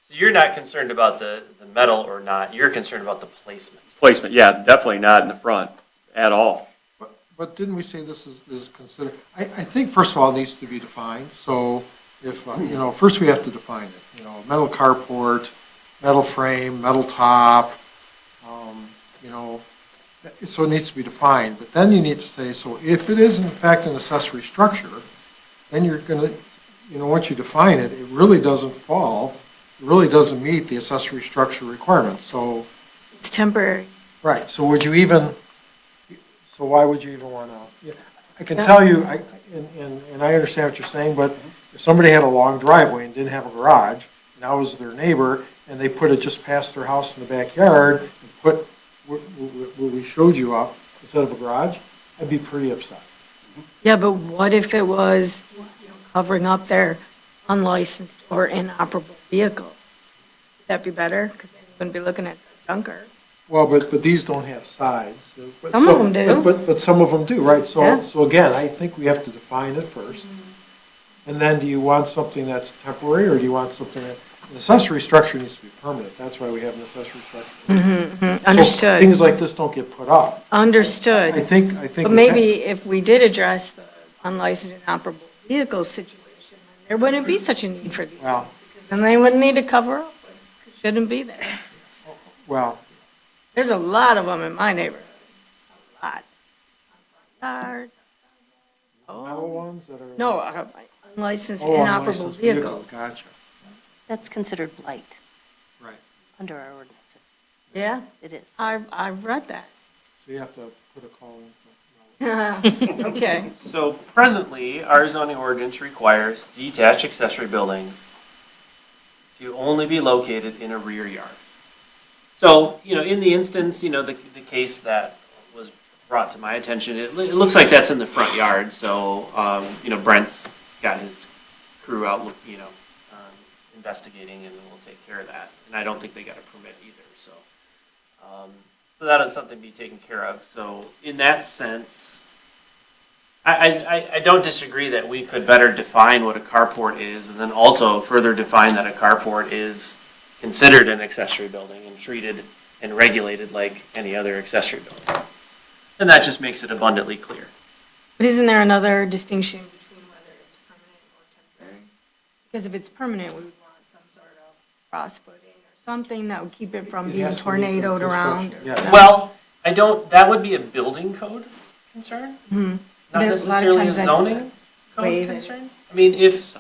So you're not concerned about the metal or not, you're concerned about the placement. Placement, yeah, definitely not in the front at all. But didn't we say this is considered, I think first of all, it needs to be defined. So if, first we have to define it, metal carport, metal frame, metal top, so it needs to be defined. But then you need to say, so if it is in fact an accessory structure, then you're going to, once you define it, it really doesn't meet the accessory structure requirements. So, It's temporary. right, so why would you even want to? I can tell you, and I understand what you're saying, but if somebody had a long driveway and didn't have a garage, and I was their neighbor, and they put it just past their house in the backyard, and put where we showed you up instead of a garage, I'd be pretty upset. Yeah, but what if it was covering up their unlicensed or inoperable vehicle? Would that be better? Because then you wouldn't be looking at the junker. Well, but these don't have sides. Some of them do. But some of them do, right? Yeah. So again, I think we have to define it first. And then do you want something that's temporary, or do you want something that, An accessory structure needs to be permanent, that's why we have an accessory structure. So Understood, things like this don't get put up. understood. I think. But maybe if we did address the unlicensed and operable vehicles situation, there wouldn't be such a need for these Well- things. Because then they wouldn't need to cover up, it shouldn't be there. Well, There's a lot of them in my neighborhood, a lot. On front yards, on metal sidewalks. ones that are. No, unlicensed Oh, inoperable unlicensed vehicles. Gotcha, That's considered blight right. under our ordinances. Yeah, It is. I've read that. So you have to put a call in for. Okay, So presently, our zoning ordinance requires detached accessory buildings to only be located in a rear yard. So, in the instance, the case that was brought to my attention, it looks like that's in the front yard, so, Brent's got his crew out, investigating, and we'll take care of that. And I don't think they got a permit either, so. So that is something to be taken care of. So in that sense, I don't disagree that we could better define what a carport is, and then also further define that a carport is considered an accessory building and treated and regulated like any other accessory building. And that just makes it abundantly clear. but isn't there another distinction between whether it's permanent or temporary? Because if it's permanent, we would want some sort of cross-footing or something that would keep it from It being has to meet the tornadoed around. construction, yeah. Well, that would be a building code concern, Hmm. not But a lot of necessarily a times that's the zoning way code that- concern. I mean, if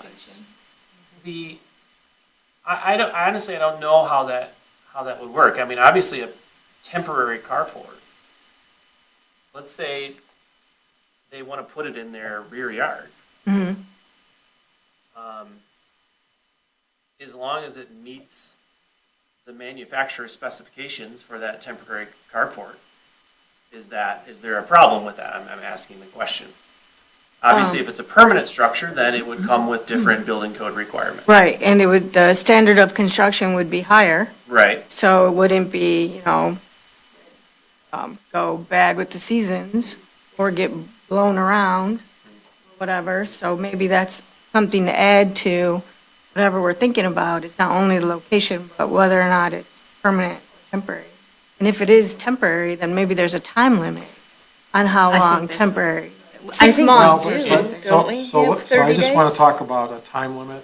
I honestly, I don't know how that would work. I mean, obviously a temporary carport. Let's say they want to put it in their rear yard. Mhm. As long as it meets the manufacturer's specifications for that temporary carport, is there a problem with that? I'm asking the question. Obviously, if it's a permanent structure, then it would come with different building code requirements. Right, and the standard of construction would be higher, Right. so it wouldn't be, go bad with the seasons or get blown around, whatever. So maybe that's something to add to whatever we're thinking about. It's not only the location, but whether or not it's permanent or temporary. And if it is temporary, then maybe there's a time limit on how I think long that's- temporary. I 6 think months we or do. something. Don't we So have I 30 just want days? to talk about a time limit.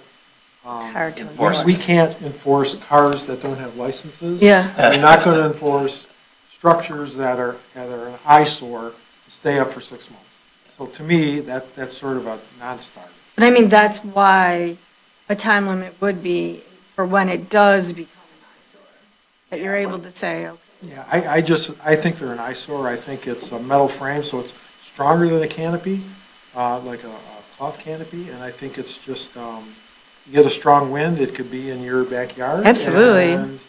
It's hard to enforce. enforce. We can't enforce cars that don't have licenses. Yeah, We're not going to enforce structures that are an eyesore to stay up for 6 months. So to me, that's sort of a non-starter. but I mean, that's why a time limit would be for when it does become an eyesore. That you're able to say, okay, Yeah, I think they're an eyesore. I think it's a metal frame, so it's stronger than a canopy, like a cloth canopy, and I think it's just, you get a strong wind, it could be in your backyard. Absolutely. And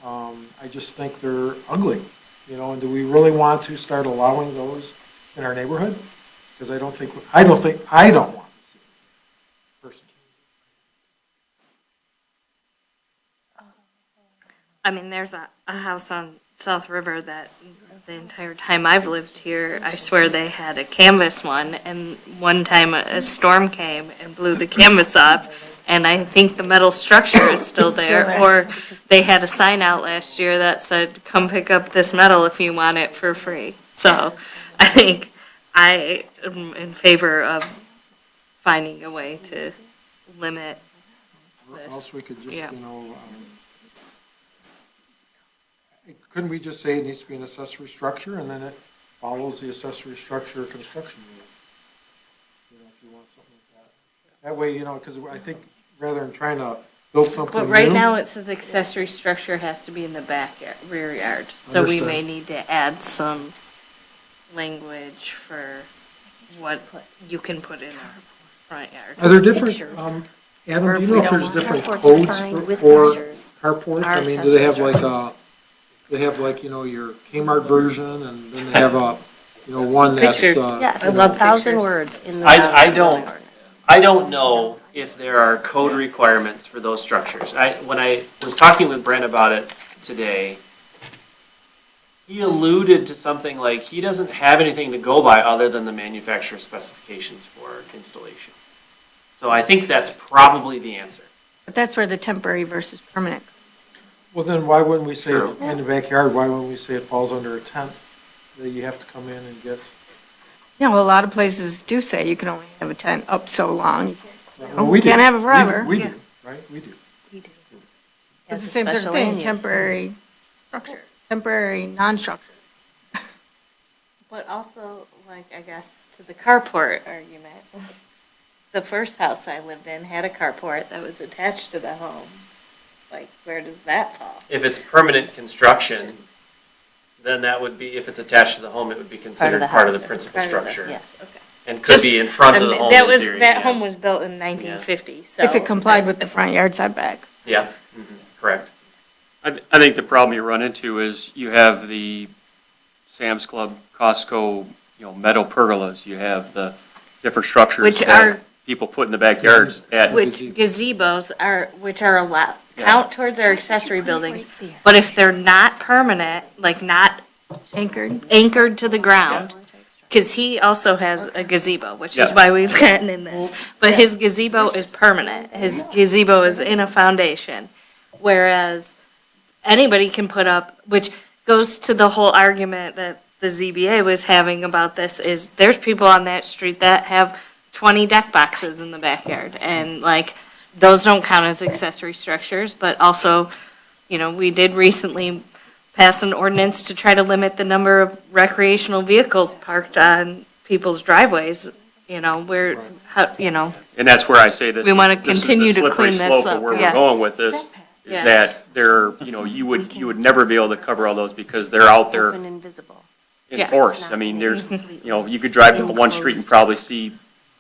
I just think they're ugly, and do we really want to start allowing those in our neighborhood? Because I don't want to see it. Personally. I mean, there's a house on South River that the entire time I've lived here, I swear they had a canvas one, and one time a storm came and blew the canvas up, and I think the metal structure is still there. there. Or they had a sign out last year that said, "Come pick up this metal if you want it for free." So I think I am in favor of finding a way to limit Or this. else we could just, Yeah. couldn't we just say it needs to be an accessory structure, and then it follows the accessory structure construction rules? If you want something like that. That way, because I think rather than trying to build something But right new- now, it says accessory structure has to be in the rear yard. So we Understood. may need to add some language for what you can put in our front yard. Are there different, Pictures. Adam, Or do if you we know if don't there's want different carports codes defined with for pictures. carports? Our I mean, do they have accessory your Kmart version, and then they have one that's, Pictures. Yes, I love 1,000 pictures. words in the. I don't- zoning ordinance. I don't know if there are code requirements for those structures. When I was talking with Brent about it today, he alluded to something like he doesn't have anything to go by other than the manufacturer's specifications for installation. So I think that's probably the answer. But that's where the temporary versus permanent. Well, then why wouldn't we say True. in the backyard, why wouldn't we say it falls under a tent? That you have to come in and get, Yeah, well, a lot of places do say you can only have a tent up so long. well, we do. Can't have it forever. We Yeah. do, right? We do. We do. It's As the a same sort of special thing, land use. temporary structure, temporary non-structure. But also, like, I guess, to the carport argument, the first house I lived in had a carport that was attached to the home. Like, where does that fall? If it's permanent construction, then that would be, if it's attached to the home, it would be considered part of the house. principal Part of the- structure. Yes, okay. And could be in front of the home That in was, theory, that yeah. home was built in 1950, so. If it complied with the front yard setback. Yeah, correct. I think the problem you run into is you have the Sam's Club, Costco, metal pergolas. You have the different structures Which that are- people put in the backyards that, Which gazebos are, which are allowed, Yeah. count towards our accessory buildings, but if they're not permanent, like not Anchored. anchored to the ground, because he also has a gazebo, which is Yeah. why we've gotten in this, but his gazebo is permanent. His gazebo is in a foundation, whereas anybody can put up, which goes to the whole argument that the ZBA was having about this, is there's people on that street that have 20 deck boxes in the backyard, and like, those don't count as accessory structures, but also, we did recently pass an ordinance to try to limit the number of recreational vehicles parked on people's driveways, where, and that's where I say this. We wanna this is the continue to slippery clean this slope of up, where yeah. we're going with this, is Yeah. that you would never be able to cover all those because they're out there Open and visible. in Yeah. force. I mean, there's, you could drive down one street and probably see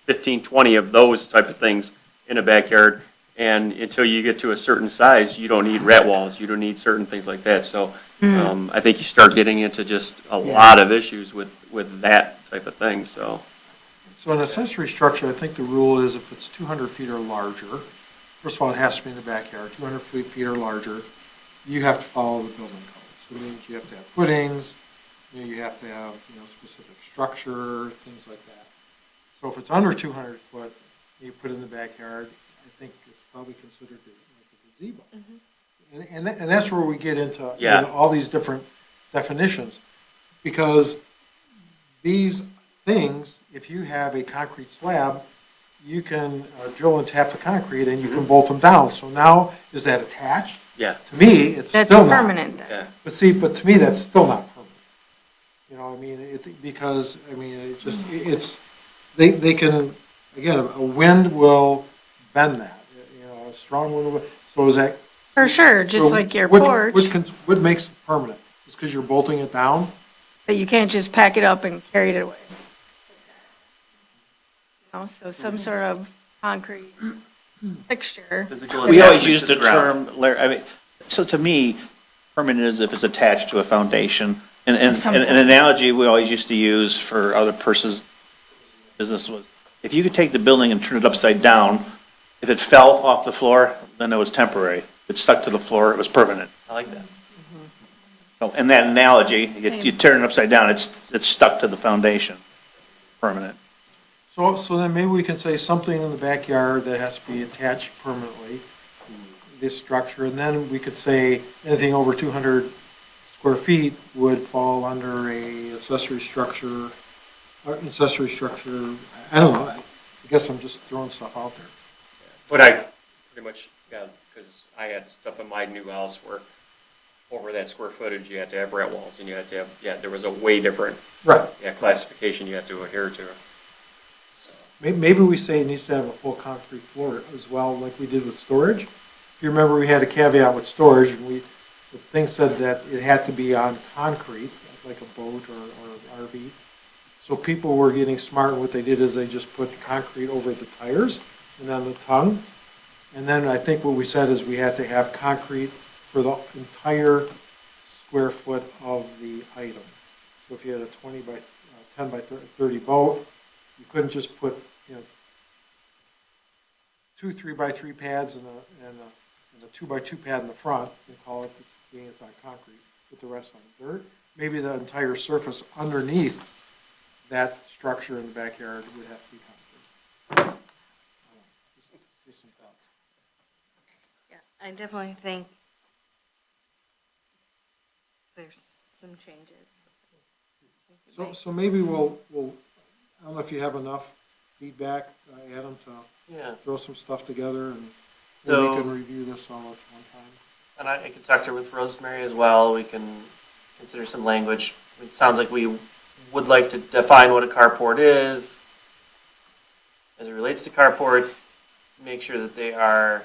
15, 20 of those type of things in a backyard. And until you get to a certain size, you don't need rat walls, you don't need certain things like that. So, I think you start getting into just a lot of issues with that type of thing, so. So an accessory structure, I think the rule is if it's 200 feet or larger, first of all, it has to be in the backyard, 200 feet or larger, you have to follow the building code. So it means you have to have footings, you have to have, specific structure, things like that. So if it's under 200 foot, you put it in the backyard, I think it's probably considered like a gazebo. And that's where we get into Yeah. all these different definitions. Because these things, if you have a concrete slab, you can drill and tap the concrete and you can bolt them down. So now, is that attached? Yeah. To me, it's That's still not. permanent then. Yeah. But to me, that's still not permanent. Because, it just, they can, again, a wind will bend that, a strong wind will, so is that. For sure, just so like your what- porch, What makes it permanent? Is because you're bolting it down? that you can't just pack it up and carry it away. So some sort of concrete fixture. Physical We always attachment use to the ground. term, so to me, permanent is if it's attached to a foundation. And Something. an analogy we always used to use for other person's business was, if you could take the building and turn it upside down, if it fell off the floor, then it was temporary. If it stuck to the floor, it was permanent. I like that. So in that analogy, you turn it upside down, it's stuck to the foundation, permanent. So then maybe we can say something in the backyard that has to be attached permanently, this structure, and then we could say anything over 200 square feet would fall under a accessory structure, I don't know, I guess I'm just throwing stuff out there. But I pretty much, because I had stuff in my new house where over that square footage, you had to have rat walls and you had to have, there was a way different, Right. classification you had to adhere to. Maybe we say it needs to have a full concrete floor as well, like we did with storage. If you remember, we had a caveat with storage, and the thing said that it had to be on concrete, like a boat or RV. So people were getting smart, and what they did is they just put concrete over the tires and on the tongue. And then I think what we said is we had to have concrete for the entire square foot of the item. So if you had a 20 by 10 by 30 boat, you couldn't just put, 2 3x3 pads and a 2x2 pad in the front and call it, being it's on concrete, with the rest on dirt. Maybe the entire surface underneath that structure in the backyard would have to be concrete. Just some thoughts. Yeah, I definitely think there's some changes. we could make. So maybe we'll, I don't know if you have enough feedback, Adam, to Yeah. throw some stuff together and we So- can review this all at one time. And I can talk to her with Rosemary as well. We can consider some language. It sounds like we would like to define what a carport is as it relates to carports, make sure that they are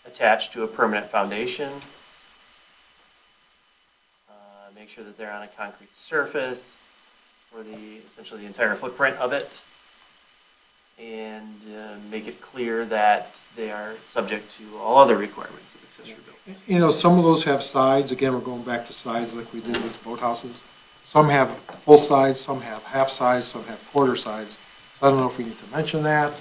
attached to a permanent foundation, make sure that they're on a concrete surface for essentially the entire footprint of it, and make it clear that they are subject to all other requirements of accessory buildings. You know, some of those have sides, again, we're going back to sides like we did with the boathouses. Some have full sides, some have half sides, some have quarter sides. So I don't know if we need to mention that.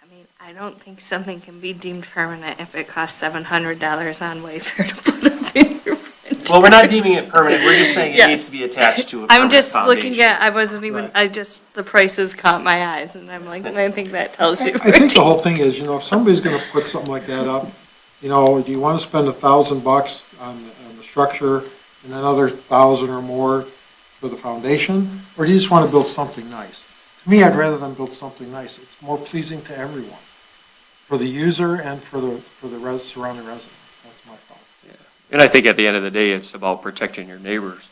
I mean, I don't think something can be deemed permanent if it costs $700 on Wayfair to put a fingerprint. Well, we're not deeming it permanent. We're just saying it needs Yes. to be attached to a I'm permanent just foundation. looking at, I wasn't even, Right. the prices caught my eyes, and I'm like, I think that tells you. I think the whole thing is, you know, if somebody's gonna put something like that up, you know, do you wanna spend $1,000 on the structure and another 1,000 or more for the foundation? Or do you just wanna build something nice? To me, I'd rather than build something nice. It's more pleasing to everyone, for the user and for the surrounding residents. That's my thought. And I think at the end of the day, it's about protecting your neighbors.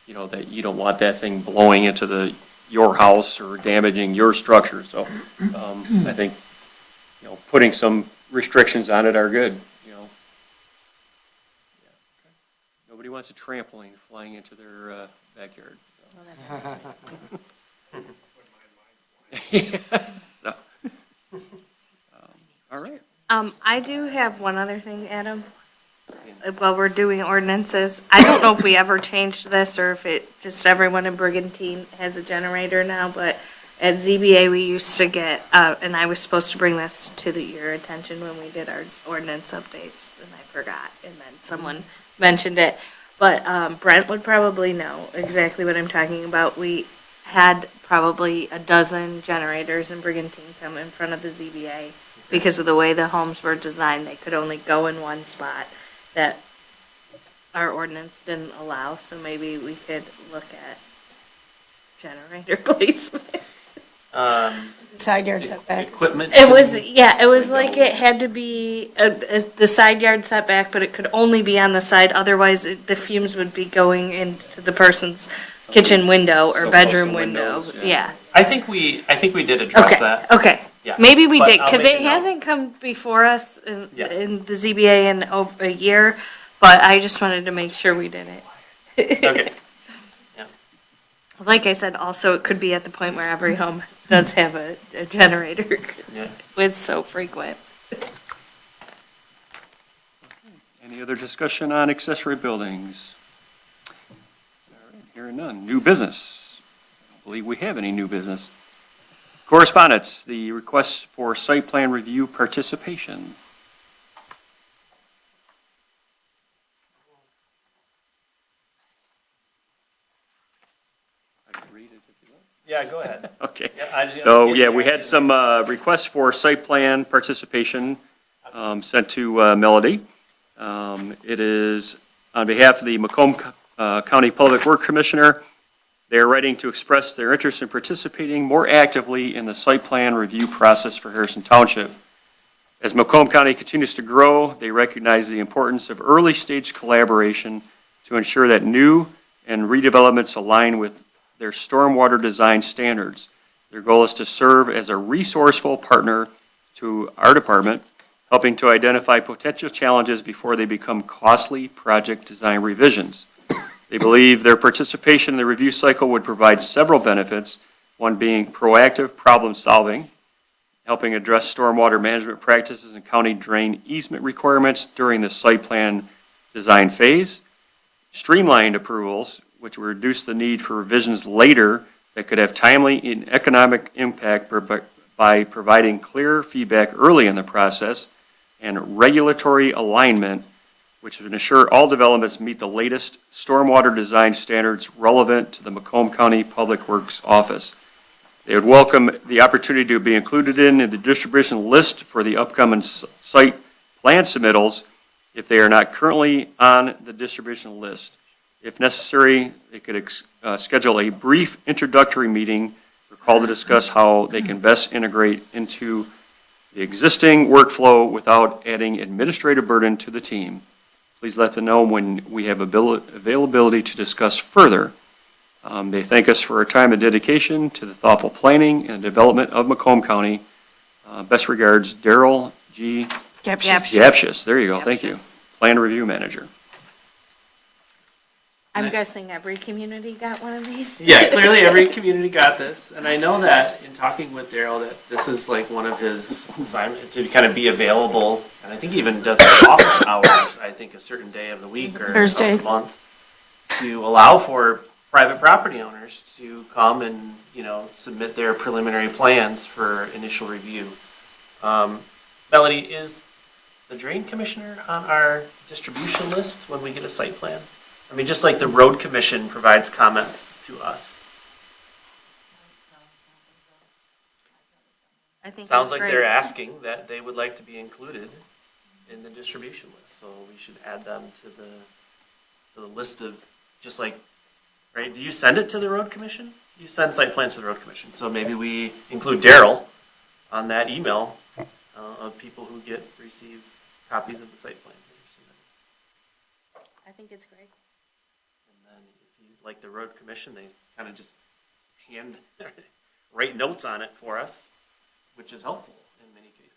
You know, that you don't want that thing blowing into your house or damaging your structure. So I think, you know, putting some restrictions on it are good, you know. Yeah. Nobody wants a trampoline flying into their backyard. So. All right. I do have one other thing, Adam. While we're doing ordinances, I don't know if we ever changed this or if it, just everyone in Brigantine has a generator now, but at ZBA, we used to get, and I was supposed to bring this to your attention when we did our ordinance updates, and I forgot, and then someone mentioned it. But Brent would probably know exactly what I'm talking about. We had probably a dozen generators in Brigantine come in front of the ZBA because of the way the homes were designed. They could only go in one spot that our ordinance didn't allow, so maybe we could look at generator placements. Side yard setback. Equipment. It was, yeah, it was like it had to be the side yard setback, but it could only be on the side, otherwise the fumes would be going into the person's kitchen window So or close bedroom to window, windows, yeah. yeah. I think we did address Okay, that. okay. Yeah. Maybe we But did, I'll because make it a note. hasn't come before us Yeah. in the ZBA in over a year, but I just wanted to make sure we did it. Okay. Like I said, also, it could be at the point where every home does have a generator, 'cause Yeah. it was so frequent. Any other discussion on accessory buildings? All right, hearing none. New business. I don't believe we have any new business. Correspondence, the request for site plan review participation. I can read it if you want. Yeah, go ahead. Okay. Yeah, I just- So, yeah, we had some requests for site plan participation sent to Melody. It is on behalf of the Macomb County Public Works Commissioner. They are writing to express their interest in participating more actively in the site plan review process for Harrison Township. As Macomb County continues to grow, they recognize the importance of early-stage collaboration to ensure that new and redevelopments align with their stormwater design standards. Their goal is to serve as a resourceful partner to our department, helping to identify potential challenges before they become costly project design revisions. They believe their participation in the review cycle would provide several benefits, one being proactive problem solving, helping address stormwater management practices and county drain easement requirements during the site plan design phase, streamlined approvals, which will reduce the need for revisions later that could have timely and economic impact by providing clear feedback early in the process, and regulatory alignment, which would ensure all developments meet the latest stormwater design standards relevant to the Macomb County Public Works Office. They would welcome the opportunity to be included in the distribution list for the upcoming site plan submittals if they are not currently on the distribution list. If necessary, they could schedule a brief introductory meeting or call to discuss how they can best integrate into the existing workflow without adding administrative burden to the team. Please let them know when we have availability to discuss further. They thank us for our time and dedication to the thoughtful planning and development of Macomb County. Best regards, Daryl G. Yapshis. There you go, thank you. Yapshis. Plan Review Manager. I'm guessing every community got one of these? Yeah, clearly every community got this, and I know that in talking with Daryl, that this is like one of his assignments to kind of be available, and I think he even does office hours, I think a certain day of the week or Thursday. of the month, to allow for private property owners to come and, submit their preliminary plans for initial review. Melody, is the drain commissioner on our distribution list when we get a site plan? I mean, just like the road commission provides comments to us. I think Sounds it's like great. they're asking that they would like to be included in the distribution list, so we should add them to the list of, just like, right, do you send it to the road commission? You send site plans to the road commission, so maybe we include Daryl on that email of people who receive copies of the site plan. I think it's great. And then if you like the road commission, they kind of just write notes on it for us, which is helpful in many cases.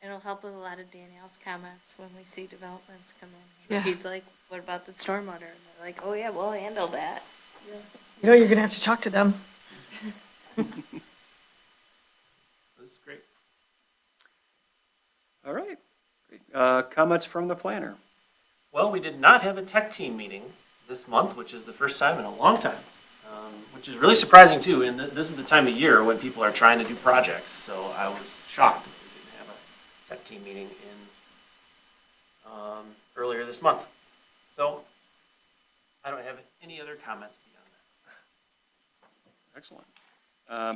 It'll help with a lot of Danielle's comments when we see developments come in. Yeah. She's like, what about the stormwater? And they're like, oh yeah, we'll handle that. You're going to have to talk to them. This is great. All right. Great. Comments from the planner? Well, we did not have a tech team meeting this month, which is the first time in a long time, which is really surprising too. And this is the time of year when people are trying to do projects, so I was shocked that we didn't have a tech team meeting earlier this month. So I don't have any other comments beyond that. Excellent.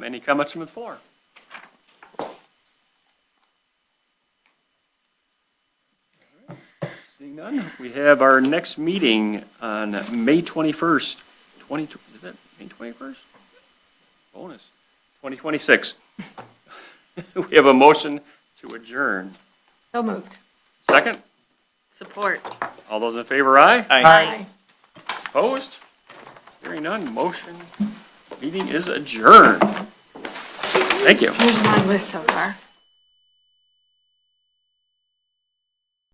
Any comments from the floor? Seeing none, we have our next meeting on May 21st, is that May 21st? Bonus, 2026. We have a motion to adjourn. So moved. Second, Support. all those in favor, aye? Aye. Opposed? Hearing none, meeting is adjourned. Thank you. Here's my list so far.